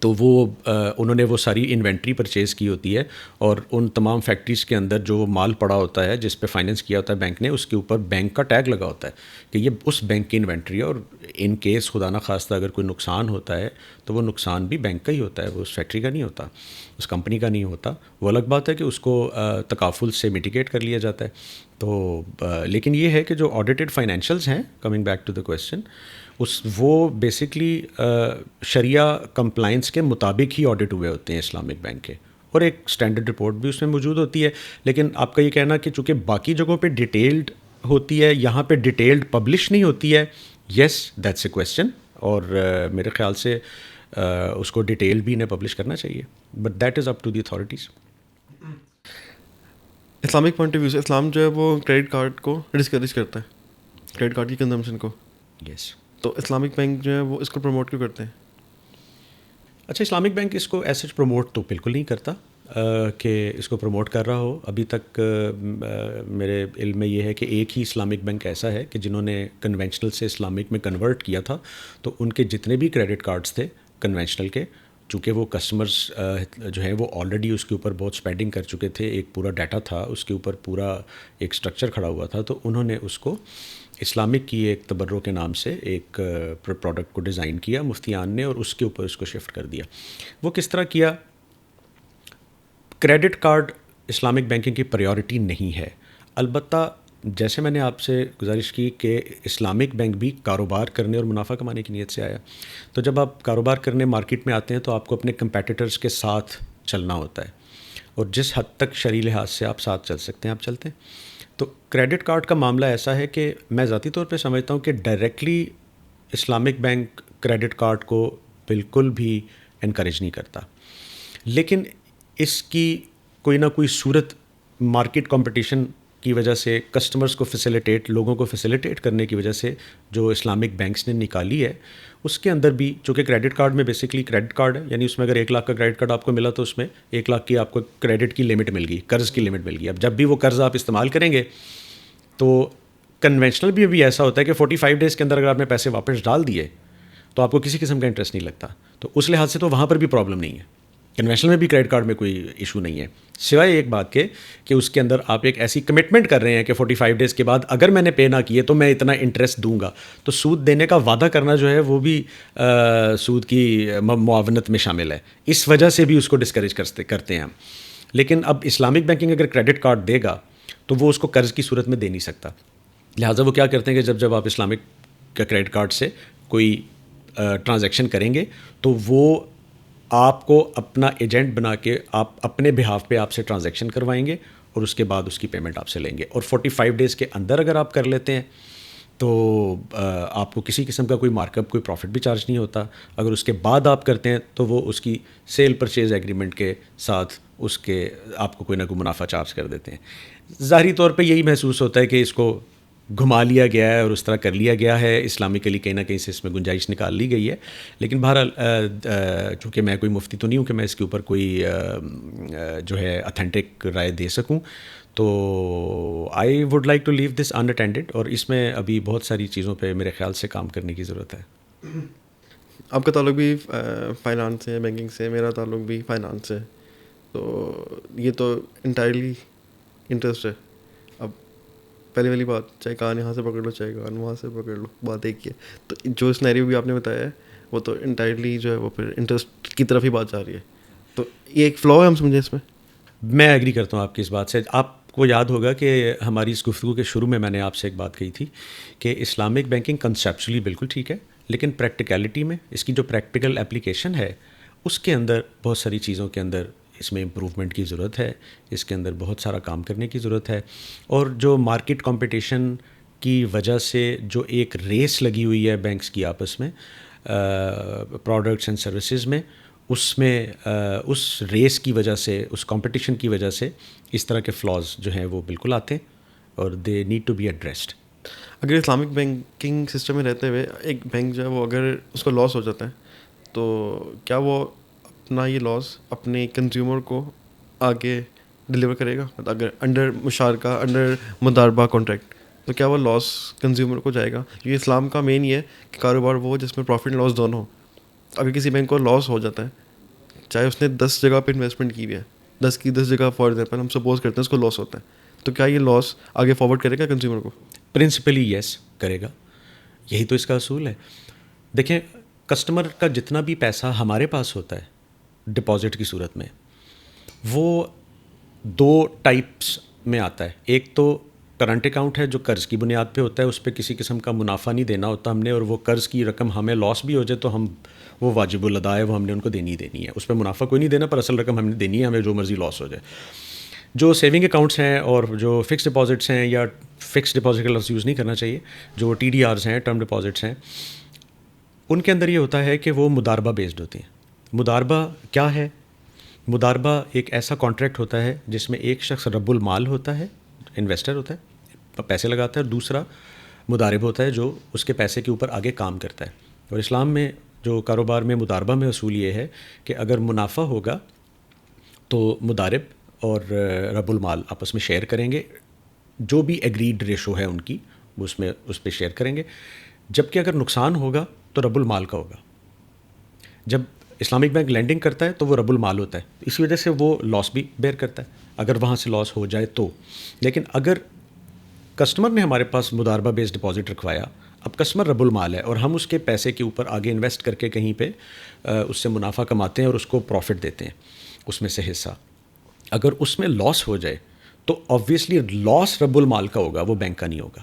تو وہ انہوں نے وہ ساری انوینٹری پرچیز کی ہوتی ہے اور ان تمام فیکٹریز کے اندر جو مال پڑا ہوتا ہے جس پہ فائنینس کیا ہوتا ہے بینک نے, اس کے اوپر بینک کا ٹیگ لگا ہوتا ہے کہ یہ اس بینک کی انوینٹری ہے. اور ان کیس خدا نہ خواستہ اگر کوئی نقصان ہوتا ہے تو وہ نقصان بھی بینک کا ہی ہوتا ہے, وہ اس فیکٹری کا نہیں ہوتا, اس کمپنی کا نہیں ہوتا. وہ الگ بات ہے کہ اس کو تکافل سے میٹیگیٹ کر لیا جاتا ہے. تو لیکن یہ ہے کہ جو آڈیٹڈ فائنینشیلز ہیں, coming back to the question, وہ بیسکلی شریعہ کمپلائنس کے مطابق ہی آڈٹ ہوئے ہوتے ہیں اسلامک بینک کے, اور ایک اسٹینڈرڈ رپورٹ بھی اس میں موجود ہوتی ہے. لیکن آپ کا یہ کہنا کہ چونکہ باقی جگہوں پہ ڈیٹیلڈ ہوتی ہے, یہاں پہ ڈیٹیلڈ پبلش نہیں ہوتی ہے, یس دیٹس اے کویسچن, اور میرے خیال سے اس کو ڈیٹیلڈ بھی انہیں پبلش کرنا چاہیے, but that is up to the authorities. Islamic point of view سے اسلام جو ہے وہ کریڈٹ کارڈ کو ڈسکریج کرتا ہے, کریڈٹ کارڈ کی کنزمپشن کو. یس. تو اسلامک بینک جو ہے وہ اس کو پروموٹ کیوں کرتے ہیں؟ اچھا, اسلامک بینک اس کو ایسے پروموٹ تو بالکل نہیں کرتا کہ اس کو پروموٹ کر رہا ہو. ابھی تک میرے علم میں یہ ہے کہ ایک ہی اسلامک بینک ایسا ہے کہ جنہوں نے کنونشنل سے اسلامک میں کنورٹ کیا تھا, تو ان کے جتنے بھی کریڈٹ کارڈز تھے کنونشنل کے, چونکہ وہ کسٹمرز جو ہیں وہ آلریڈی اس کے اوپر بہت اسپینڈنگ کر چکے تھے, ایک پورا ڈیٹا تھا اس کے اوپر, پورا ایک اسٹرکچر کھڑا ہوا تھا, تو انہوں نے اس کو اسلامک کی ایک تبرع کے نام سے ایک پروڈکٹ کو ڈیزائن کیا مفتیان نے, اور اس کے اوپر اس کو شفٹ کر دیا. وہ کس طرح کیا؟ کریڈٹ کارڈ اسلامک بینکنگ کی پریورٹی نہیں ہے, البتہ جیسے میں نے آپ سے گزارش کی کہ اسلامک بینک بھی کاروبار کرنے اور منافع کمانے کی نیت سے آیا. تو جب آپ کاروبار کرنے مارکیٹ میں آتے ہیں تو آپ کو اپنے کمپیٹیٹرز کے ساتھ چلنا ہوتا ہے, اور جس حد تک شرعی لحاظ سے آپ ساتھ چل سکتے ہیں آپ چلتے ہیں. تو کریڈٹ کارڈ کا معاملہ ایسا ہے کہ میں ذاتی طور پہ سمجھتا ہوں کہ directly Islamic bank credit card کو بالکل بھی انکریج نہیں کرتا, لیکن اس کی کوئی نہ کوئی صورت مارکیٹ کمپٹیشن کی وجہ سے, کسٹمرز کو فیسیلیٹیٹ, لوگوں کو فیسیلیٹیٹ کرنے کی وجہ سے جو اسلامک بینکس نے نکالی ہے, اس کے اندر بھی چونکہ کریڈٹ کارڈ میں بیسکلی کریڈٹ کارڈ ہے, یعنی اس میں اگر 1 لاکھ کا کریڈٹ کارڈ آپ کو ملا تو اس میں 1 لاکھ کی آپ کو کریڈٹ کی لمٹ مل گئی, قرض کی لمٹ مل گئی. اب جب بھی وہ قرض آپ استعمال کریں گے تو کنونشنل بھی ابھی ایسا ہوتا ہے کہ 45 ڈیز کے اندر اگر آپ نے پیسے واپس ڈال دیے تو آپ کو کسی قسم کا انٹرسٹ نہیں لگتا. تو اس لحاظ سے تو وہاں پر بھی پرابلم نہیں ہے, کنونشنل میں بھی کریڈٹ کارڈ میں کوئی ایشو نہیں ہے, سوائے ایک بات کے کہ اس کے اندر آپ ایک ایسی کمٹمنٹ کر رہے ہیں کہ 45 ڈیز کے بعد اگر میں نے پے نہ کیے تو میں اتنا انٹرسٹ دوں گا. تو سود دینے کا وعدہ کرنا جو ہے وہ بھی سود کی معاونت میں شامل ہے, اس وجہ سے بھی اس کو ڈسکریج کرتے ہیں ہم. لیکن اب اسلامک بینکنگ اگر کریڈٹ کارڈ دے گا تو وہ اس کو قرض کی صورت میں دے نہیں سکتا, لہٰذا وہ کیا کرتے ہیں کہ جب آپ اسلامک کا کریڈٹ کارڈ سے کوئی ٹرانزیکشن کریں گے تو وہ آپ کو اپنا ایجنٹ بنا کے آپ اپنے بہاف پہ آپ سے ٹرانزیکشن کروائیں گے, اور اس کے بعد اس کی پیمنٹ آپ سے لیں گے. اور 45 ڈیز کے اندر اگر آپ کر لیتے ہیں تو آپ کو کسی قسم کا کوئی مارک اپ, کوئی پروفٹ بھی چارج نہیں ہوتا. اگر اس کے بعد آپ کرتے ہیں تو وہ اس کی سیل پرچیز ایگریمنٹ کے ساتھ اس کے آپ کو کوئی نہ کوئی منافع چارج کر دیتے ہیں. ظاہری طور پہ یہی محسوس ہوتا ہے کہ اس کو گھما لیا گیا ہے اور اس طرح کر لیا گیا ہے, اسلامکلی کہیں نہ کہیں سے اس میں گنجائش نکال لی گئی ہے. لیکن بہرحال چونکہ میں کوئی مفتی تو نہیں ہوں کہ میں اس کے اوپر کوئی جو ہے اتھینٹک رائے دے سکوں, تو I would like to leave this in attended, اور اس میں ابھی بہت ساری چیزوں پہ میرے خیال سے کام کرنے کی ضرورت ہے. آپ کا تعلق بھی فائنانس سے, بینکنگ سے, میرا تعلق بھی فائنانس سے, تو یہ تو انٹائرلی انٹرسٹ ہے. اب پہلی والی بات, چاہے کان یہاں سے پکڑ لو چاہے کان وہاں سے پکڑ لو, بات ایک ہی ہے. تو جو سینیریو بھی آپ نے بتایا ہے وہ تو انٹائرلی جو ہے وہ پھر انٹرسٹ کی طرف ہی بات جا رہی ہے, تو یہ ایک فلا ہے ہم سمجھیں اس میں. میں ایگری کرتا ہوں آپ کی اس بات سے. آپ کو یاد ہوگا کہ ہماری اس گفتگو کے شروع میں نے آپ سے ایک بات کہی تھی کہ اسلامک بینکنگ کنسیپچولی بالکل ٹھیک ہے, لیکن پریکٹیکلٹی میں اس کی جو پریکٹیکل اپلیکیشن ہے اس کے اندر بہت ساری چیزوں کے اندر اس میں امپروومنٹ کی ضرورت ہے, اس کے اندر بہت سارا کام کرنے کی ضرورت ہے. اور جو مارکیٹ کمپٹیشن کی وجہ سے جو ایک ریس لگی ہوئی ہے بینکس کی آپس میں پروڈکٹس اینڈ سروسز میں, اس ریس کی وجہ سے, اس کمپٹیشن کی وجہ سے اس طرح کے فلاز جو ہیں وہ بالکل آتے ہیں اور they need to be addressed. اگر اسلامک بینکنگ سسٹم میں رہتے ہوئے ایک بینک جو ہے وہ اگر اس کو لاس ہو جاتا ہے تو کیا وہ اپنا یہ لاس اپنے کنزیومر کو آگے ڈلیور کرے گا؟ اگر انڈر مشارکہ انڈر مداربہ کانٹریکٹ تو کیا وہ لاس کنزیومر کو جائے گا؟ کیونکہ اسلام کا مین یہ ہے کہ کاروبار وہ جس میں پروفٹ اینڈ لاس دونوں ہو. اگر کسی بینک کو لاس ہو جاتا ہے, چاہے اس نے 10 جگہ پہ انویسٹمنٹ کی ہوئی ہے, 10 کی 10 جگہ فار ایگزامپل ہم سپوز کرتے ہیں اس کو لاس ہوتا ہے, تو کیا یہ لاس آگے فارورڈ کرے گا کنزیومر کو؟ پرنسپلی یس کرے گا, یہی تو اس کا اصول ہے. دیکھیں کسٹمر کا جتنا بھی پیسہ ہمارے پاس ہوتا ہے ڈپازٹ کی صورت میں, وہ 2 ٹائپس میں آتا ہے. ایک تو کرنٹ اکاؤنٹ ہے جو قرض کی بنیاد پہ ہوتا ہے, اس پہ کسی قسم کا منافع نہیں دینا ہوتا ہم نے, اور وہ قرض کی رقم ہمیں لاس بھی ہو جائے تو ہم وہ واجب الادا ہے, وہ ہم نے ان کو دینی ہے, اس پہ منافع کوئی نہیں دینا پر اصل رقم ہم نے دینی ہے, ہمیں جو مرضی لاس ہو جائے. جو سیونگ اکاؤنٹس ہیں اور جو فکس ڈپازٹس ہیں, یا فکس ڈپازٹ کا لفظ یوز نہیں کرنا چاہیے, جو ٹی ڈی آرز ہیں ٹرم ڈپازٹس ہیں, ان کے اندر یہ ہوتا ہے کہ وہ مداربہ بیسڈ ہوتی ہیں. مداربہ کیا ہے؟ مداربہ ایک ایسا کانٹریکٹ ہوتا ہے جس میں ایک شخص رب المال ہوتا ہے, انویسٹر ہوتا ہے, پیسے لگاتا ہے, اور دوسرا مدارب ہوتا ہے جو اس کے پیسے کے اوپر آگے کام کرتا ہے. اور اسلام میں جو کاروبار میں مداربہ میں اصول یہ ہے کہ اگر منافع ہوگا تو مدارب اور رب المال آپس میں شیئر کریں گے, جو بھی ایگریڈ ریشو ہے ان کی اس پہ شیئر کریں گے. جبکہ اگر نقصان ہوگا تو رب المال کا ہوگا. جب اسلامک بینک لینڈنگ کرتا ہے تو وہ رب المال ہوتا ہے, اسی وجہ سے وہ لاس بھی بیئر کرتا ہے اگر وہاں سے لاس ہو جائے تو. لیکن اگر کسٹمر نے ہمارے پاس مداربہ بیس ڈپازٹ رکھوایا, اب کسٹمر رب المال ہے اور ہم اس کے پیسے کے اوپر آگے انویسٹ کر کے کہیں پہ اس سے منافع کماتے ہیں اور اس کو پروفٹ دیتے ہیں اس میں سے حصہ. اگر اس میں لاس ہو جائے تو آبویسلی لاس رب المال کا ہوگا, وہ بینک کا نہیں ہوگا.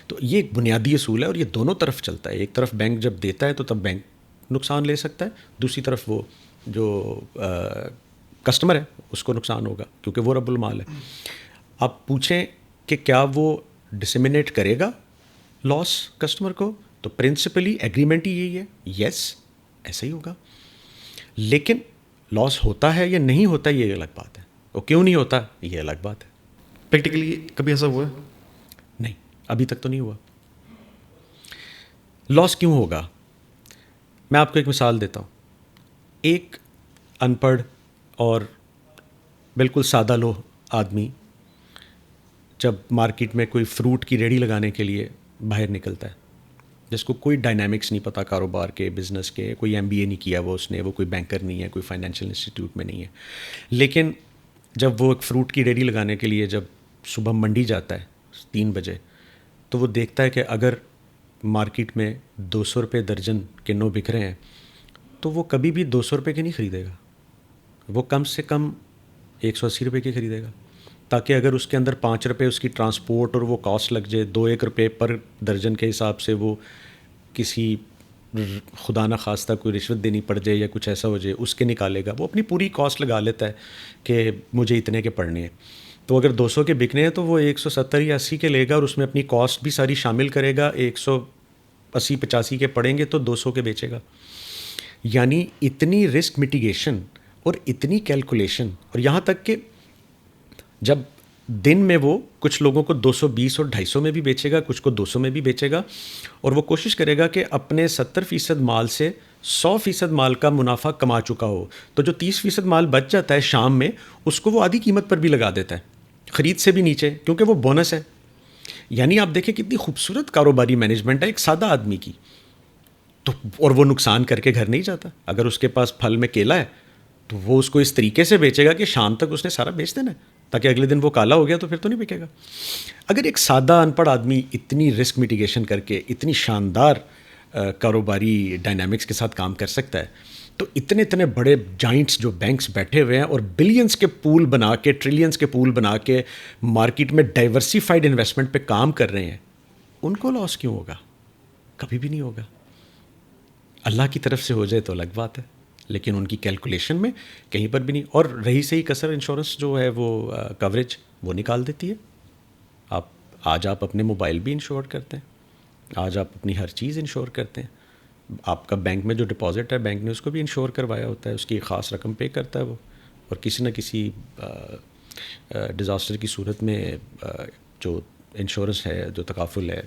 تو یہ ایک بنیادی اصول ہے اور یہ دونوں طرف چلتا ہے. ایک طرف بینک جب دیتا ہے تو تب بینک نقصان لے سکتا ہے, دوسری طرف وہ جو کسٹمر ہے اس کو نقصان ہوگا کیونکہ وہ رب المال ہے. آپ پوچھیں کہ کیا وہ ڈسیمینیٹ کرے گا لاس کسٹمر کو, تو پرنسپلی ایگریمنٹ ہی یہی ہے, یس ایسا ہی ہوگا. لیکن لاس ہوتا ہے یا نہیں ہوتا یہ الگ بات ہے, اور کیوں نہیں ہوتا یہ الگ بات ہے. پریکٹیکلی کبھی ایسا ہوا ہے؟ نہیں, ابھی تک تو نہیں ہوا. لاس کیوں ہوگا؟ میں آپ کو ایک مثال دیتا ہوں. ایک ان پڑھ اور بالکل سادہ لوہ آدمی جب مارکیٹ میں کوئی فروٹ کی ریڑھی لگانے کے لیے باہر نکلتا ہے, جس کو کوئی ڈائنامکس نہیں پتہ کاروبار کے, بزنس کے, کوئی ایم بی اے نہیں کیا وہ کوئی بینکر نہیں ہے, کوئی فائنینشیل انسٹیٹیوٹ میں نہیں ہے, لیکن جب وہ ایک فروٹ کی ریڑھی لگانے کے لیے جب صبح منڈی جاتا ہے 3 بجے, تو وہ دیکھتا ہے کہ اگر مارکیٹ میں 200 روپے درجن کنو بک رہے ہیں تو وہ کبھی بھی 200 روپے کے نہیں خریدے گا, وہ کم سے کم 180 روپے کے خریدے گا, تاکہ اگر اس کے اندر 5 روپے اس کی ٹرانسپورٹ اور وہ کاسٹ لگ جائے, 2-1 روپے پر درجن کے حساب سے وہ کسی خدا نہ خواستہ کوئی رشوت دینی پڑ جائے یا کچھ ایسا ہو جائے, اس کے نکالے گا. وہ اپنی پوری کاسٹ لگا لیتا ہے کہ مجھے اتنے کے پڑنے ہیں. تو اگر 200 کے بکنے ہیں تو وہ 170 یا 80 کے لے گا اور اس میں اپنی کاسٹ بھی ساری شامل کرے گا. 180-85 کے پڑیں گے تو 200 کے بیچے گا. یعنی اتنی رسک میٹیگیشن اور اتنی کیلکولیشن, اور یہاں تک کہ جب دن میں وہ کچھ لوگوں کو 220 اور 250 میں بھی بیچے گا, کچھ کو 200 میں بھی بیچے گا, اور وہ کوشش کرے گا کہ اپنے 70% مال سے 100% مال کا منافع کما چکا ہو. تو جو 30% مال بچ جاتا ہے شام میں, اس کو وہ آدھی قیمت پر بھی لگا دیتا ہے, خرید سے بھی نیچے, کیونکہ وہ بونس ہے. یعنی آپ دیکھیں کتنی خوبصورت کاروباری مینجمنٹ ہے ایک سادہ آدمی کی. تو اور وہ نقصان کر کے گھر نہیں جاتا. اگر اس کے پاس پھل میں کیلا ہے تو وہ اس کو اس طریقے سے بیچے گا کہ شام تک اس نے سارا بیچ دینا ہے. تاکہ اگلے دن وہ کالا ہو گیا تو پھر تو نہیں بکے گا. اگر ایک سادہ ان پڑھ آدمی اتنی رسک میٹیگیشن کر کے اتنی شاندار کاروباری ڈائنامکس کے ساتھ کام کر سکتا ہے, تو اتنے بڑے جائنٹس جو بینکس بیٹھے ہوئے ہیں اور بلینس کے پول بنا کے, ٹریلینس کے پول بنا کے مارکیٹ میں ڈائیورسیفائڈ انویسٹمنٹ پہ کام کر رہے ہیں, ان کو لاس کیوں ہوگا؟ کبھی بھی نہیں ہوگا. اللہ کی طرف سے ہو جائے تو الگ بات ہے, لیکن ان کی کیلکولیشن میں کہیں پر بھی نہیں. اور رہی صحیح کسر, انشورنس جو ہے وہ کوریج وہ نکال دیتی ہے. آج آپ اپنے موبائل بھی انشور کرتے ہیں, آج آپ اپنی ہر چیز انشور کرتے ہیں. آپ کا بینک میں جو ڈپازٹ ہے بینک نے اس کو بھی انشور کروایا ہوتا ہے, اس کی ایک خاص رقم پے کرتا ہے وہ, اور کسی نہ کسی ڈیزاسٹر کی صورت میں جو انشورنس ہے, جو تکافل ہے,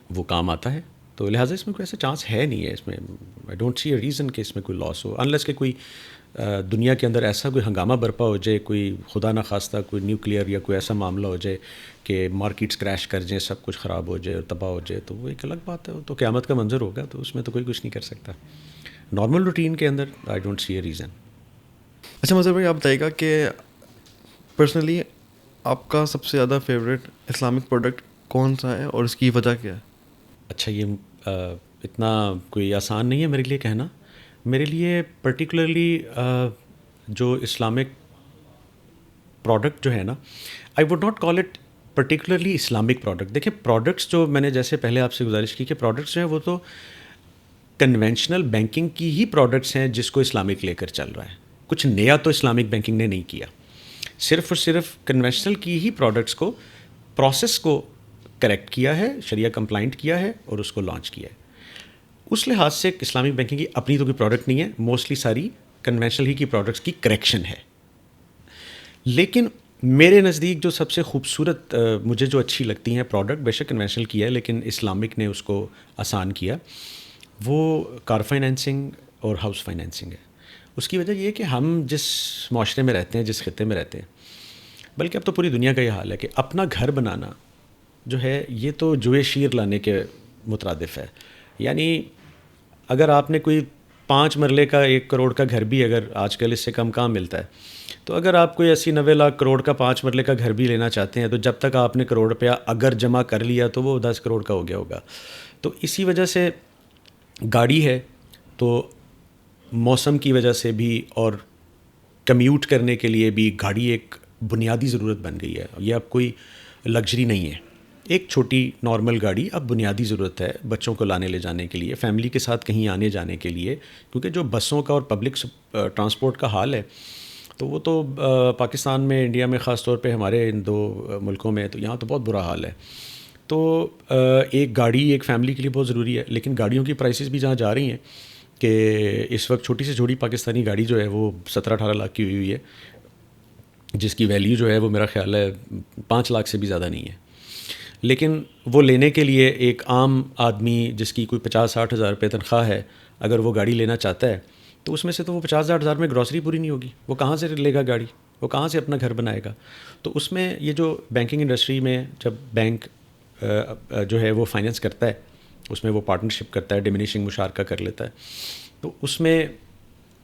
وہ کام آتا ہے. تو لہٰذا اس میں کوئی ایسا چانس ہے نہیں ہے, اس میں I don't see a reason کہ اس میں کوئی لاس ہو, انلیس کہ کوئی دنیا کے اندر ایسا کوئی ہنگامہ برپا ہو جائے, کوئی خدا نخواستہ کوئی نیوکلیئر یا کوئی ایسا معاملہ ہو جائے کہ مارکیٹس کریش کر جائیں, سب کچھ خراب ہو جائے اور تباہ ہو جائے, تو وہ ایک الگ بات ہے, تو قیامت کا منظر ہوگا, تو اس میں تو کوئی کچھ نہیں کر سکتا. نارمل روٹین کے اندر I don't see a reason. اچھا مظہر بھائی, آپ بتائیے گا کہ پرسنلی آپ کا سب سے زیادہ فیوریٹ اسلامک پروڈکٹ کون سا ہے اور اس کی وجہ کیا ہے؟ اچھا, یہ اتنا کوئی آسان نہیں ہے میرے لیے کہنا. میرے لیے پرٹیکولرلی جو اسلامک پروڈکٹ جو ہے نا, I would not call it particularly Islamic product. دیکھیں پروڈکٹس جو میں نے جیسے پہلے آپ سے گزارش کی کہ پروڈکٹس جو ہیں وہ تو کنونشنل بینکنگ کی ہی پروڈکٹس ہیں جس کو اسلامک لے کر چل رہا ہے. کچھ نیا تو اسلامک بینکنگ نے نہیں کیا, صرف اور صرف کنونشنل کی ہی پروڈکٹس کو, پروسیس کو کریکٹ کیا ہے, شریعہ کمپلائنٹ کیا ہے اور اس کو لانچ کیا ہے. اس لحاظ سے اسلامک بینکنگ کی اپنی تو کوئی پروڈکٹ نہیں ہے, موسٹلی ساری کنونشنل ہی کی پروڈکٹس کی کریکشن ہے. لیکن میرے نزدیک جو سب سے خوبصورت مجھے جو اچھی لگتی ہیں پروڈکٹ, بے شک کنونشنل کی ہے لیکن اسلامک نے اس کو آسان کیا, وہ کار فائنینسنگ اور ہاؤس فائنینسنگ ہے. اس کی وجہ یہ ہے کہ ہم جس معاشرے میں رہتے ہیں, جس خطے میں رہتے ہیں, بلکہ اب تو پوری دنیا کا یہ حال ہے کہ اپنا گھر بنانا جو ہے یہ تو جوئے شیر لانے کے مترادف ہے. یعنی اگر آپ نے کوئی 5 مرلے کا 1 کروڑ کا گھر بھی, اگر آج کل اس سے کم ملتا ہے, تو اگر آپ کوئی 80-90 لاکھ کروڑ کا 5 مرلے کا گھر بھی لینا چاہتے ہیں, تو جب تک آپ نے کروڑ روپیہ اگر جمع کر لیا تو وہ 10 کروڑ کا ہو گیا ہوگا. تو اسی وجہ سے گاڑی ہے تو موسم کی وجہ سے بھی اور کمیوٹ کرنے کے لیے بھی گاڑی ایک بنیادی ضرورت بن گئی ہے. یہ اب کوئی لگژری نہیں ہے, ایک چھوٹی نارمل گاڑی اب بنیادی ضرورت ہے بچوں کو لانے لے جانے کے لیے, فیملی کے ساتھ کہیں آنے جانے کے لیے, کیونکہ جو بسوں کا اور پبلک ٹرانسپورٹ کا حال ہے تو وہ تو پاکستان میں, انڈیا میں خاص طور پہ ہمارے ان 2 ملکوں میں, تو یہاں تو بہت برا حال ہے. تو ایک گاڑی ایک فیملی کے لیے بہت ضروری ہے, لیکن گاڑیوں کی پرائسز بھی جہاں جا رہی ہیں کہ اس وقت چھوٹی سے چھوٹی پاکستانی گاڑی جو ہے وہ 17-18 لاکھ کی ہوئی ہے, جس کی ویلیو جو ہے وہ میرا خیال ہے 5 لاکھ سے بھی زیادہ نہیں ہے. لیکن وہ لینے کے لیے ایک عام آدمی جس کی کوئی 50-60 ہزار روپے تنخواہ ہے, اگر وہ گاڑی لینا چاہتا ہے تو اس میں سے تو وہ 50-60 ہزار میں گروسری پوری نہیں ہوگی. وہ کہاں سے لے گا گاڑی, وہ کہاں سے اپنا گھر بنائے گا؟ تو اس میں یہ جو بینکنگ انڈسٹری میں جب بینک جو ہے وہ فائنینس کرتا ہے, اس میں وہ پارٹنرشپ کرتا ہے, ڈیمینشنگ مشارکہ کر لیتا ہے, تو اس میں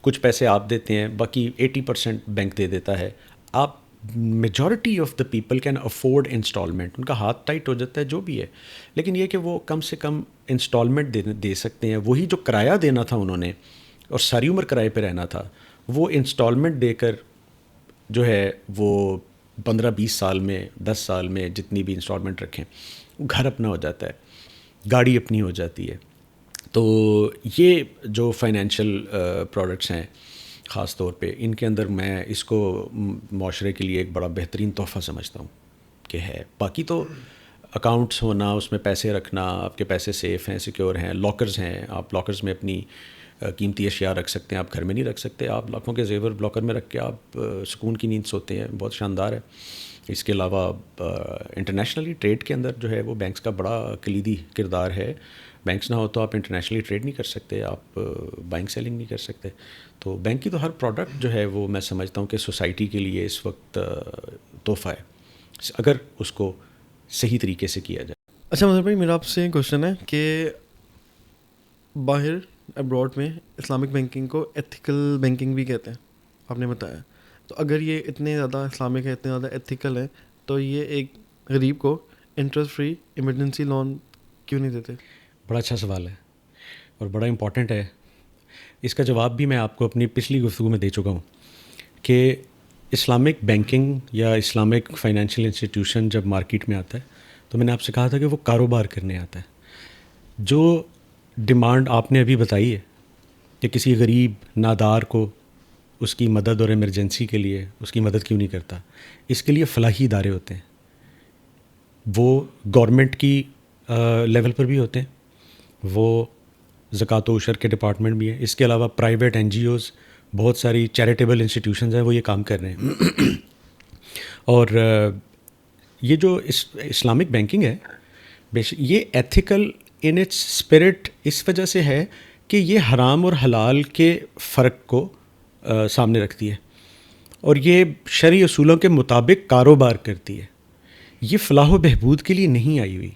کچھ پیسے آپ دیتے ہیں, باقی 80% بینک دے دیتا ہے. آپ majority of the people can afford instalment, ان کا ہاتھ ٹائٹ ہو جاتا ہے جو بھی ہے, لیکن یہ کہ وہ کم سے کم انسٹالمنٹ دے سکتے ہیں. وہی جو کرایہ دینا تھا انہوں نے اور ساری عمر کرائے پہ رہنا تھا, وہ انسٹالمنٹ دے کر جو ہے وہ 15-20 سال میں 10 سال میں جتنی بھی انسٹالمنٹ رکھیں, گھر اپنا ہو جاتا ہے, گاڑی اپنی ہو جاتی ہے. تو یہ جو فائنینشیل پروڈکٹس ہیں خاص طور پہ, ان کے اندر میں اس کو معاشرے کے لیے ایک بڑا بہترین تحفہ سمجھتا ہوں کہ ہے. باقی تو اکاؤنٹس ہونا, اس میں پیسے رکھنا, آپ کے پیسے سیف ہیں, سیکیور ہیں, لاکرز ہیں, آپ لاکرز میں اپنی قیمتی اشیاء رکھ سکتے ہیں, آپ گھر میں نہیں رکھ سکتے, آپ لاکھوں کے زیور لاکر میں رکھ کے آپ سکون کی نیند سوتے ہیں, بہت شاندار ہے. اس کے علاوہ انٹرنیشنلی ٹریڈ کے اندر جو ہے وہ بینکس کا بڑا کلیدی کردار ہے. بینکس نہ ہو تو آپ انٹرنیشنلی ٹریڈ نہیں کر سکتے, آپ بائنگ سیلنگ نہیں کر سکتے. تو بینک کی تو ہر پروڈکٹ جو ہے وہ میں سمجھتا ہوں کہ سوسائٹی کے لیے اس وقت تحفہ ہے, اگر اس کو صحیح طریقے سے کیا جائے. اچھا مظہر بھائی, میرا آپ سے کوشچن ہے کہ باہر ابراڈ میں اسلامک بینکنگ کو ایتھیکل بینکنگ بھی کہتے ہیں, آپ نے بتایا, تو اگر یہ اتنے زیادہ اسلامک ہے، اتنے زیادہ ایتھیکل ہے، تو یہ ایک غریب کو انٹرسٹ فری ایمرجنسی لون کیوں نہیں دیتے؟ بڑا اچھا سوال ہے اور بڑا امپورٹنٹ ہے. اس کا جواب بھی میں آپ کو اپنی پچھلی گفتگو میں دے چکا ہوں کہ اسلامک بینکنگ یا اسلامک فائنینشیل انسٹیٹیوشن جب مارکیٹ میں آتا ہے تو میں نے آپ سے کہا تھا کہ وہ کاروبار کرنے آتا ہے. جو ڈیمانڈ آپ نے ابھی بتائی ہے کہ کسی غریب نادار کو اس کی مدد اور ایمرجنسی کے لیے اس کی مدد کیوں نہیں کرتا، اس کے لیے فلاحی ادارے ہوتے ہیں. وہ گورنمنٹ کی لیول پر بھی ہوتے ہیں، وہ زکوٰۃ و عشر کے ڈپارٹمنٹ بھی ہیں. اس کے علاوہ پرائیویٹ این جی اوز، بہت ساری چیریٹیبل انسٹیٹیوشنز ہیں، وہ یہ کام کر رہے ہیں. اور یہ جو اسلامک بینکنگ ہے یہ ایتھیکل ان اٹس اسپرٹ اس وجہ سے ہے کہ یہ حرام اور حلال کے فرق کو سامنے رکھتی ہے اور یہ شرعی اصولوں کے مطابق کاروبار کرتی ہے. یہ فلاح و بہبود کے لیے نہیں آئی ہوئی.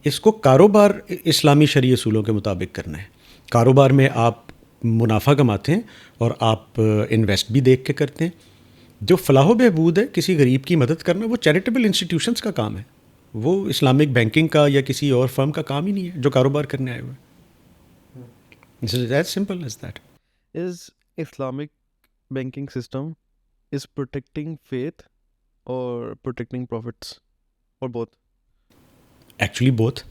اس کو کاروبار اسلامی شرعی اصولوں کے مطابق کرنا ہے. کاروبار میں آپ منافع کماتے ہیں اور آپ انویسٹ بھی دیکھ کے کرتے ہیں. جو فلاح و بہبود ہے، کسی غریب کی مدد کرنا، وہ چیریٹیبل انسٹیٹیوشنز کا کام ہے. وہ اسلامک بینکنگ کا یا کسی اور فرم کا کام ہی نہیں ہے جو کاروبار کرنے آئے ہوئے ہیں. This is as simple as that. Is Islamic banking system is protecting faith or protecting profits or both? Actually both.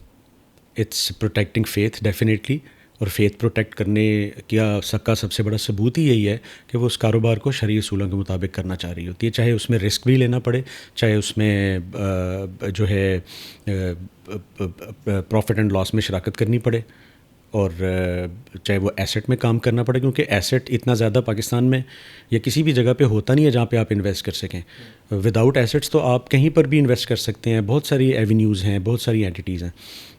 It's protecting faith definitely. اور فیتھ پروٹیکٹ کرنے کا سب سے بڑا ثبوت ہی یہی ہے کہ وہ اس کاروبار کو شرعی اصولوں کے مطابق کرنا چاہ رہی ہوتی ہے، چاہے اس میں رسک بھی لینا پڑے، چاہے اس میں جو ہے پروفٹ اینڈ لاس میں شراکت کرنی پڑے، اور چاہے وہ ایسٹ میں کام کرنا پڑے، کیونکہ ایسٹ اتنا زیادہ پاکستان میں یا کسی بھی جگہ پہ ہوتا نہیں ہے جہاں پہ آپ انویسٹ کر سکیں. وداؤٹ ایسٹس تو آپ کہیں پر بھی انویسٹ کر سکتے ہیں، بہت ساری ایونیوز ہیں، بہت ساری اینٹیز ہیں،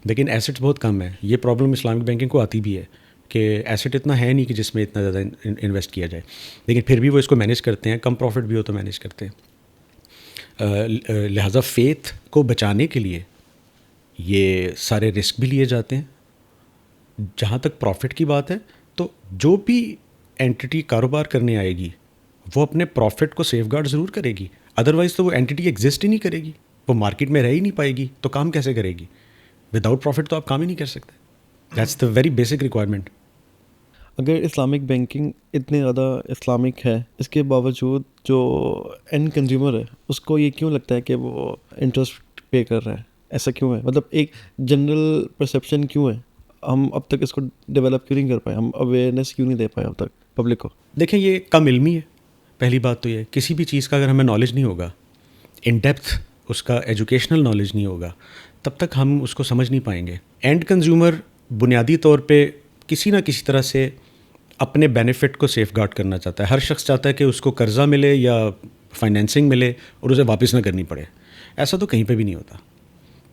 لیکن ایسٹس بہت کم ہے. یہ پرابلم اسلامک بینکنگ کو آتی بھی ہے کہ ایسٹ اتنا ہے نہیں کہ جس میں اتنا زیادہ انویسٹ کیا جائے، لیکن پھر بھی وہ اس کو مینیج کرتے ہیں، کم پروفٹ بھی ہو تو مینیج کرتے ہیں. لہٰذا فیتھ کو بچانے کے لیے یہ سارے رسک بھی لیے جاتے ہیں. جہاں تک پروفٹ کی بات ہے تو جو بھی اینٹی کاروبار کرنے آئے گی وہ اپنے پروفٹ کو سیف گارڈ ضرور کرے گی، ادروائز تو وہ اینٹی ایگزسٹ ہی نہیں کرے گی، وہ مارکیٹ میں رہ ہی نہیں پائے گی، تو کام کیسے کرے گی؟ وداؤٹ پروفٹ تو آپ کام ہی نہیں کر سکتے. That's the very basic requirement. اگر اسلامک بینکنگ اتنی زیادہ اسلامک ہے، اس کے باوجود جو اینڈ کنزیومر ہے اس کو یہ کیوں لگتا ہے کہ وہ انٹرسٹ پے کر رہا ہے؟ ایسا کیوں ہے؟ مطلب ایک جنرل پرسیپشن کیوں ہے؟ ہم اب تک اس کو ڈیولپ کیوں نہیں کر پائے؟ ہم اویئرنیس کیوں نہیں دے پائے اب تک پبلک کو؟ دیکھیں، یہ کم علمی ہے. پہلی بات تو یہ، کسی بھی چیز کا اگر ہمیں نالج نہیں ہوگا، ان ڈیپتھ اس کا ایجوکیشنل نالج نہیں ہوگا، تب تک ہم اس کو سمجھ نہیں پائیں گے. اینڈ کنزیومر بنیادی طور پہ کسی نہ کسی طرح سے اپنے بینیفٹ کو سیف گارڈ کرنا چاہتا ہے. ہر شخص چاہتا ہے کہ اس کو قرضہ ملے یا فائنینسنگ ملے اور اسے واپس نہ کرنی پڑے. ایسا تو کہیں پہ بھی نہیں ہوتا.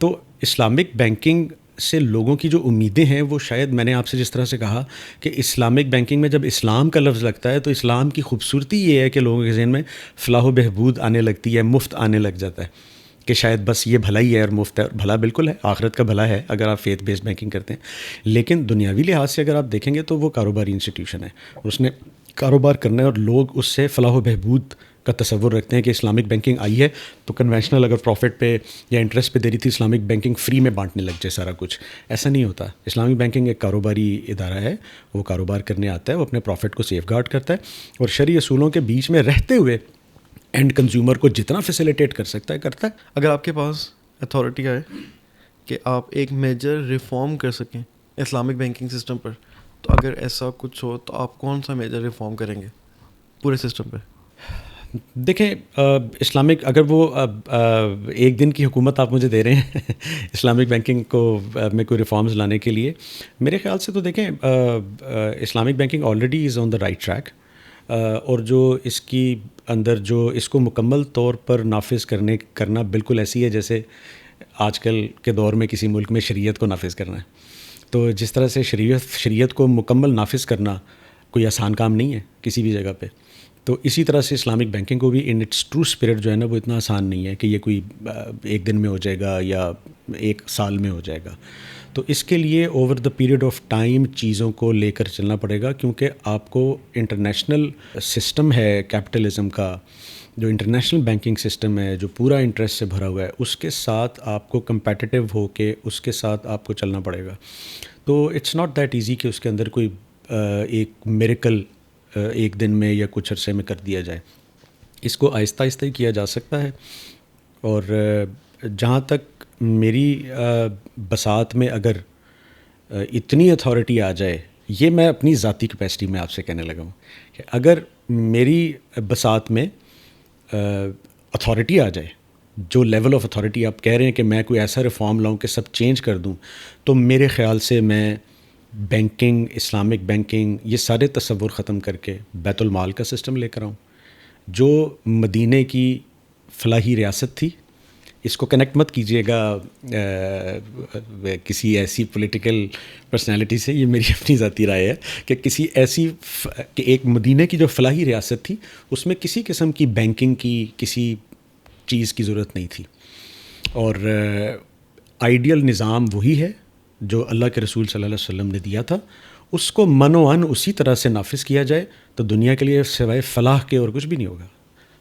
تو اسلامک بینکنگ سے لوگوں کی جو امیدیں ہیں وہ شاید میں نے آپ سے جس طرح سے کہا کہ اسلامک بینکنگ میں جب اسلام کا لفظ لگتا ہے تو اسلام کی خوبصورتی یہ ہے کہ لوگوں کے ذہن میں فلاح و بہبود آنے لگتی ہے، مفت آنے لگ جاتا ہے کہ شاید بس یہ بھلا ہی ہے اور مفت ہے. اور بھلا بالکل ہے، آخرت کا بھلا ہے اگر آپ فیتھ بیسڈ بینکنگ کرتے ہیں. لیکن دنیاوی لحاظ سے اگر آپ دیکھیں گے تو وہ کاروباری انسٹیٹیوشن ہے، اس نے کاروبار کرنا ہے اور لوگ اس سے فلاح و بہبود کا تصور رکھتے ہیں کہ اسلامک بینکنگ آئی ہے تو کنونشنل اگر پروفٹ پہ یا انٹرسٹ پہ دے رہی تھی، اسلامک بینکنگ فری میں بانٹنے لگ جائے سارا کچھ. ایسا نہیں ہوتا. اسلامک بینکنگ ایک کاروباری ادارہ ہے، وہ کاروبار کرنے آتا ہے، وہ اپنے پروفٹ کو سیف گارڈ کرتا ہے اور شرعی اصولوں کے بیچ میں رہتے ہوئے اینڈ کنزیومر کو جتنا فیسیلیٹیٹ کر سکتا ہے کرتا ہے. اگر آپ کے پاس اتھارٹی آئے کہ آپ ایک میجر ریفارم کر سکیں اسلامک بینکنگ سسٹم پر، تو اگر ایسا کچھ ہو تو آپ کون سا میجر ریفارم کریں گے پورے سسٹم پہ؟ دیکھیں، اسلامک اگر وہ ایک دن کی حکومت آپ مجھے دے رہے ہیں اسلامک بینکنگ کو میں کوئی ریفارمز لانے کے لیے، میرے خیال سے تو دیکھیں Islamic banking already is on the right track. اور جو اس کی اندر جو اس کو مکمل طور پر نافذ کرنا بالکل ایسی ہے جیسے آج کل کے دور میں کسی ملک میں شریعت کو نافذ کرنا ہے. تو جس طرح سے شریعت کو مکمل نافذ کرنا کوئی آسان کام نہیں ہے کسی بھی جگہ پہ، تو اسی طرح سے اسلامک بینکنگ کو بھی ان اٹس ٹرو اسپرٹ جو ہے نا وہ اتنا آسان نہیں ہے کہ یہ کوئی ایک دن میں ہو جائے گا یا ایک سال میں ہو جائے گا. تو اس کے لیے over the period of time چیزوں کو لے کر چلنا پڑے گا، کیونکہ آپ کو انٹرنیشنل سسٹم ہے کیپٹلزم کا، جو انٹرنیشنل بینکنگ سسٹم ہے جو پورا انٹرسٹ سے بھرا ہوا ہے، اس کے ساتھ آپ کو کمپیٹیٹیو ہو کے اس کے ساتھ آپ کو چلنا پڑے گا. تو اٹس ناٹ دیٹ ایزی کہ اس کے اندر کوئی ایک میریکل ایک دن میں یا کچھ عرصے میں کر دیا جائے. اس کو آہستہ آہستہ ہی کیا جا سکتا ہے. اور جہاں تک میری بساط میں اگر اتنی اتھارٹی آ جائے، یہ میں اپنی ذاتی کیپیسٹی میں آپ سے کہنے لگا ہوں کہ اگر میری بساط میں اتھارٹی آ جائے، جو لیول آف اتھارٹی آپ کہہ رہے ہیں کہ میں کوئی ایسا ریفارم لاؤں کہ سب چینج کر دوں، تو میرے خیال سے میں بینکنگ، اسلامک بینکنگ، یہ سارے تصور ختم کر کے بیت المال کا سسٹم لے کر آؤں. جو مدینے کی فلاحی ریاست تھی، اس کو کنیکٹ مت کیجیے گا کسی ایسی پولیٹیکل پرسنالٹی سے، یہ میری اپنی ذاتی رائے ہے کہ کسی ایسی کہ ایک مدینے کی جو فلاحی ریاست تھی اس میں کسی قسم کی بینکنگ کی کسی چیز کی ضرورت نہیں تھی. اور آئیڈیل نظام وہی ہے جو اللہ کے رسول صلی اللہ علیہ وسلم نے دیا تھا، اس کو من و عن اسی طرح سے نافذ کیا جائے تو دنیا کے لیے سوائے فلاح کے اور کچھ بھی نہیں ہوگا.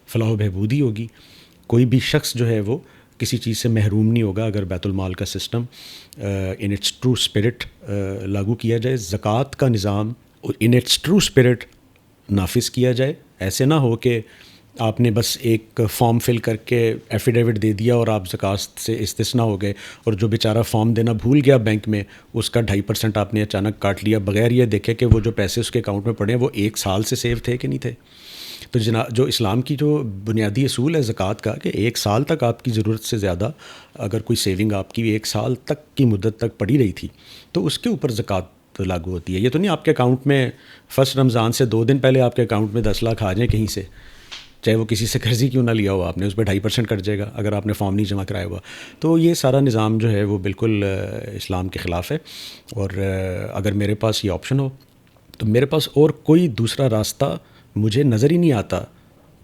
فلاح و بہبود ہی ہوگی. کوئی بھی شخص جو ہے وہ کسی چیز سے محروم نہیں ہوگا اگر بیت المال کا system in its true spirit لاگو کیا جائے. زکوٰۃ کا نظام ان اٹس ٹرو اسپرٹ نافذ کیا جائے. ایسے نہ ہو کہ آپ نے بس ایک فارم فل کر کے ایفیڈیوٹ دے دیا اور آپ زکوٰۃ سے استثناء ہو گئے، اور جو بیچارہ فارم دینا بھول گیا بینک میں، اس کا 2.5% آپ نے اچانک کاٹ لیا بغیر یہ دیکھے کہ وہ جو پیسے اس کے اکاؤنٹ میں پڑے ہیں وہ 1 سال سے سیو تھے کہ نہیں تھے. تو جو اسلام کی جو بنیادی اصول ہے زکوٰۃ کا کہ 1 سال تک آپ کی ضرورت سے زیادہ اگر کوئی سیونگ آپ کی 1 سال تک کی مدت تک پڑی رہی تھی تو اس کے اوپر زکوٰۃ لاگو ہوتی ہے. یہ تو نہیں آپ کے اکاؤنٹ میں فرسٹ رمضان سے 2 دن پہلے آپ کے اکاؤنٹ میں 10 لاکھ آ جائیں کہیں سے، چاہے وہ کسی سے قرضی کیوں نہ لیا ہو آپ نے، اس پہ 2.5% کٹ جائے گا اگر آپ نے فارم نہیں جمع کرایا ہوا. تو یہ سارا نظام جو ہے وہ بالکل اسلام کے خلاف ہے. اور اگر میرے پاس یہ آپشن ہو تو میرے پاس اور کوئی دوسرا راستہ مجھے نظر ہی نہیں آتا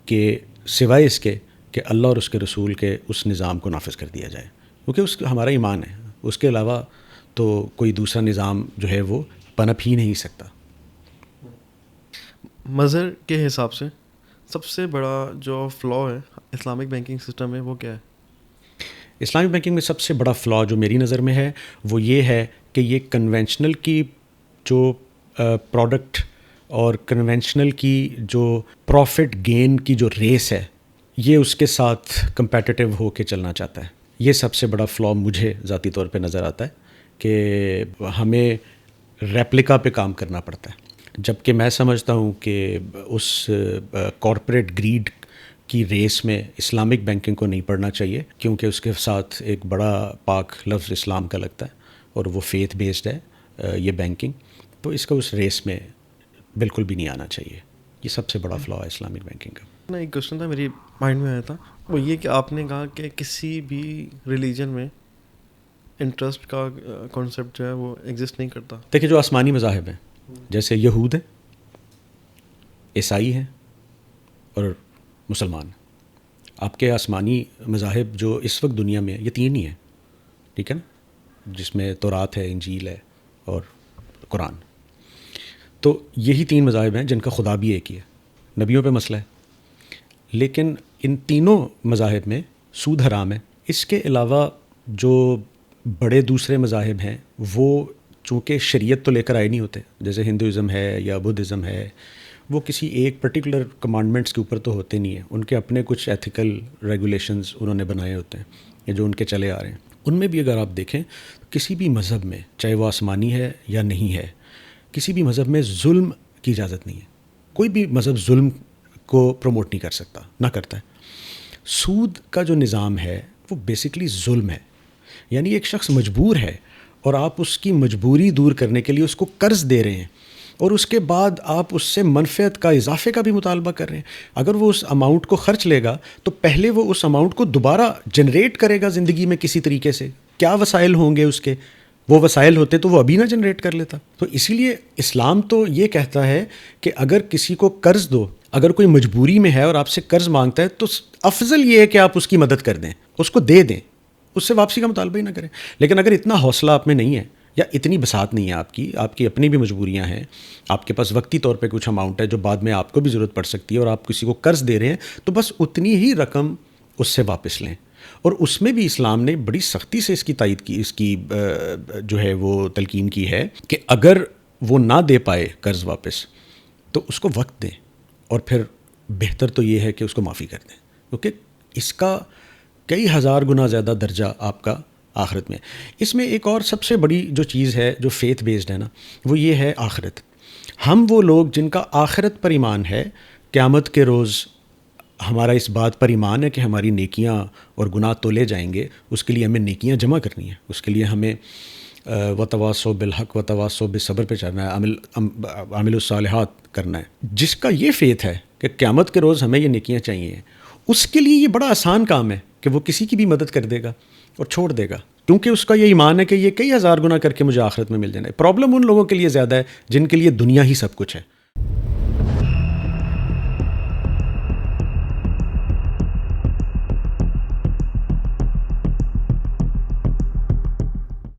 کہ سوائے اس کے کہ اللہ اور اس کے رسول کے اس نظام کو نافذ کر دیا جائے، کیونکہ اس ہمارا ایمان ہے. اس کے علاوہ تو کوئی دوسرا نظام جو ہے وہ پنپ ہی نہیں سکتا. مظہر کے حساب سے سب سے بڑا جو فلا ہے اسلامک بینکنگ سسٹم میں وہ کیا ہے؟ اسلامک بینکنگ میں سب سے بڑا فلا جو میری نظر میں ہے وہ یہ ہے کہ یہ کنونشنل کی جو پروڈکٹ اور کنونشنل کی جو پروفٹ گین کی جو ریس ہے، یہ اس کے ساتھ کمپیٹیٹیو ہو کے چلنا چاہتا ہے. یہ سب سے بڑا فلا مجھے ذاتی طور پہ نظر آتا ہے کہ ہمیں ریپلیکا پہ کام کرنا پڑتا ہے، جبکہ میں سمجھتا ہوں کہ اس کارپوریٹ گریڈ کی ریس میں اسلامک بینکنگ کو نہیں پڑھنا چاہیے، کیونکہ اس کے ساتھ ایک بڑا پاک لفظ اسلام کا لگتا ہے اور وہ فیتھ بیسڈ ہے یہ بینکنگ. تو اس کا اس ریس میں بالکل بھی نہیں آنا چاہیے. یہ سب سے بڑا فلا ہے اسلامک بینکنگ کا. ایک کوشچن تھا میری مائنڈ میں آیا تھا، وہ یہ کہ آپ نے کہا کہ کسی بھی ریلیجن میں انٹرسٹ کا کانسیپٹ جو ہے وہ ایگزسٹ نہیں کرتا. دیکھیں جو آسمانی مذاہب ہیں جیسے یہود ہیں، عیسائی ہیں اور مسلمان، آپ کے آسمانی مذاہب جو اس وقت دنیا میں یہ 3 ہی ہیں، ٹھیک ہے نا، جس میں تورات ہے، انجیل ہے اور قرآن. تو یہی 3 مذاہب ہیں جن کا خدا بھی ایک ہی ہے، نبیوں پہ مسئلہ ہے. لیکن ان تینوں مذاہب میں سود حرام ہے. اس کے علاوہ جو بڑے دوسرے مذاہب ہیں وہ چونکہ شریعت تو لے کر آئے نہیں ہوتے، جیسے ہندوازم ہے یا بدھزم ہے، وہ کسی ایک پرٹیکولر کمانڈمنٹس کے اوپر تو ہوتے نہیں ہیں، ان کے اپنے کچھ ایتھیکل ریگولیشنز انہوں نے بنائے ہوتے ہیں جو ان کے چلے آ رہے ہیں. ان میں بھی اگر آپ دیکھیں کسی بھی مذہب میں، چاہے وہ آسمانی ہے یا نہیں ہے، کسی بھی مذہب میں ظلم کی اجازت نہیں ہے. کوئی بھی مذہب ظلم کو پروموٹ نہیں کر سکتا، نہ کرتا ہے. سود کا جو نظام ہے وہ بیسکلی ظلم ہے. یعنی ایک شخص مجبور ہے اور آپ اس کی مجبوری دور کرنے کے لیے اس کو قرض دے رہے ہیں اور اس کے بعد آپ اس سے منفعت کا، اضافے کا بھی مطالبہ کر رہے ہیں. اگر وہ اس اماؤنٹ کو خرچ لے گا تو پہلے وہ اس اماؤنٹ کو دوبارہ جنریٹ کرے گا زندگی میں کسی طریقے سے. کیا وسائل ہوں گے اس کے؟ وہ وسائل ہوتے تو وہ ابھی نہ جنریٹ کر لیتا. تو اسی لیے اسلام تو یہ کہتا ہے کہ اگر کسی کو قرض دو، اگر کوئی مجبوری میں ہے اور آپ سے قرض مانگتا ہے تو افضل یہ ہے کہ آپ اس کی مدد کر دیں، اس کو دے دیں، اس سے واپسی کا مطالبہ ہی نہ کریں. لیکن اگر اتنا حوصلہ آپ میں نہیں ہے یا اتنی بساط نہیں ہے آپ کی اپنی بھی مجبوریاں ہیں, آپ کے پاس وقتی طور پہ کچھ اماؤنٹ ہے جو بعد میں آپ کو بھی ضرورت پڑ سکتی ہے, اور آپ کسی کو قرض دے رہے ہیں تو بس اتنی ہی رقم اس سے واپس لیں. اور اس میں بھی اسلام نے بڑی سختی سے اس کی تائید کی, اس کی جو ہے وہ تلقین کی ہے کہ اگر وہ نہ دے پائے قرض واپس تو اس کو وقت دیں, اور پھر بہتر تو یہ ہے کہ اس کو معافی کر دیں, کیونکہ اس کا کئی ہزار گنا زیادہ درجہ آپ کا آخرت میں. اس میں ایک اور سب سے بڑی جو چیز ہے جو فیتھ بیسڈ ہے نا, وہ یہ ہے آخرت. ہم وہ لوگ جن کا آخرت پر ایمان ہے, قیامت کے روز ہمارا اس بات پر ایمان ہے کہ ہماری نیکیاں اور گناہ تولے جائیں گے, اس کے لیے ہمیں نیکیاں جمع کرنی ہیں, اس کے لیے ہمیں وتواصوا بالحق وتواصوا بالصبر پہ چلنا ہے, عامل الصالحات کرنا ہے. جس کا یہ فیتھ ہے کہ قیامت کے روز ہمیں یہ نیکیاں چاہیے, اس کے لیے یہ بڑا آسان کام ہے کہ وہ کسی کی بھی مدد کر دے گا اور چھوڑ دے گا, کیونکہ اس کا یہ ایمان ہے کہ یہ کئی ہزار گنا کر کے مجھے آخرت میں مل جانا ہے. پرابلم ان لوگوں کے لیے زیادہ ہے جن کے لیے دنیا ہی سب کچھ ہے.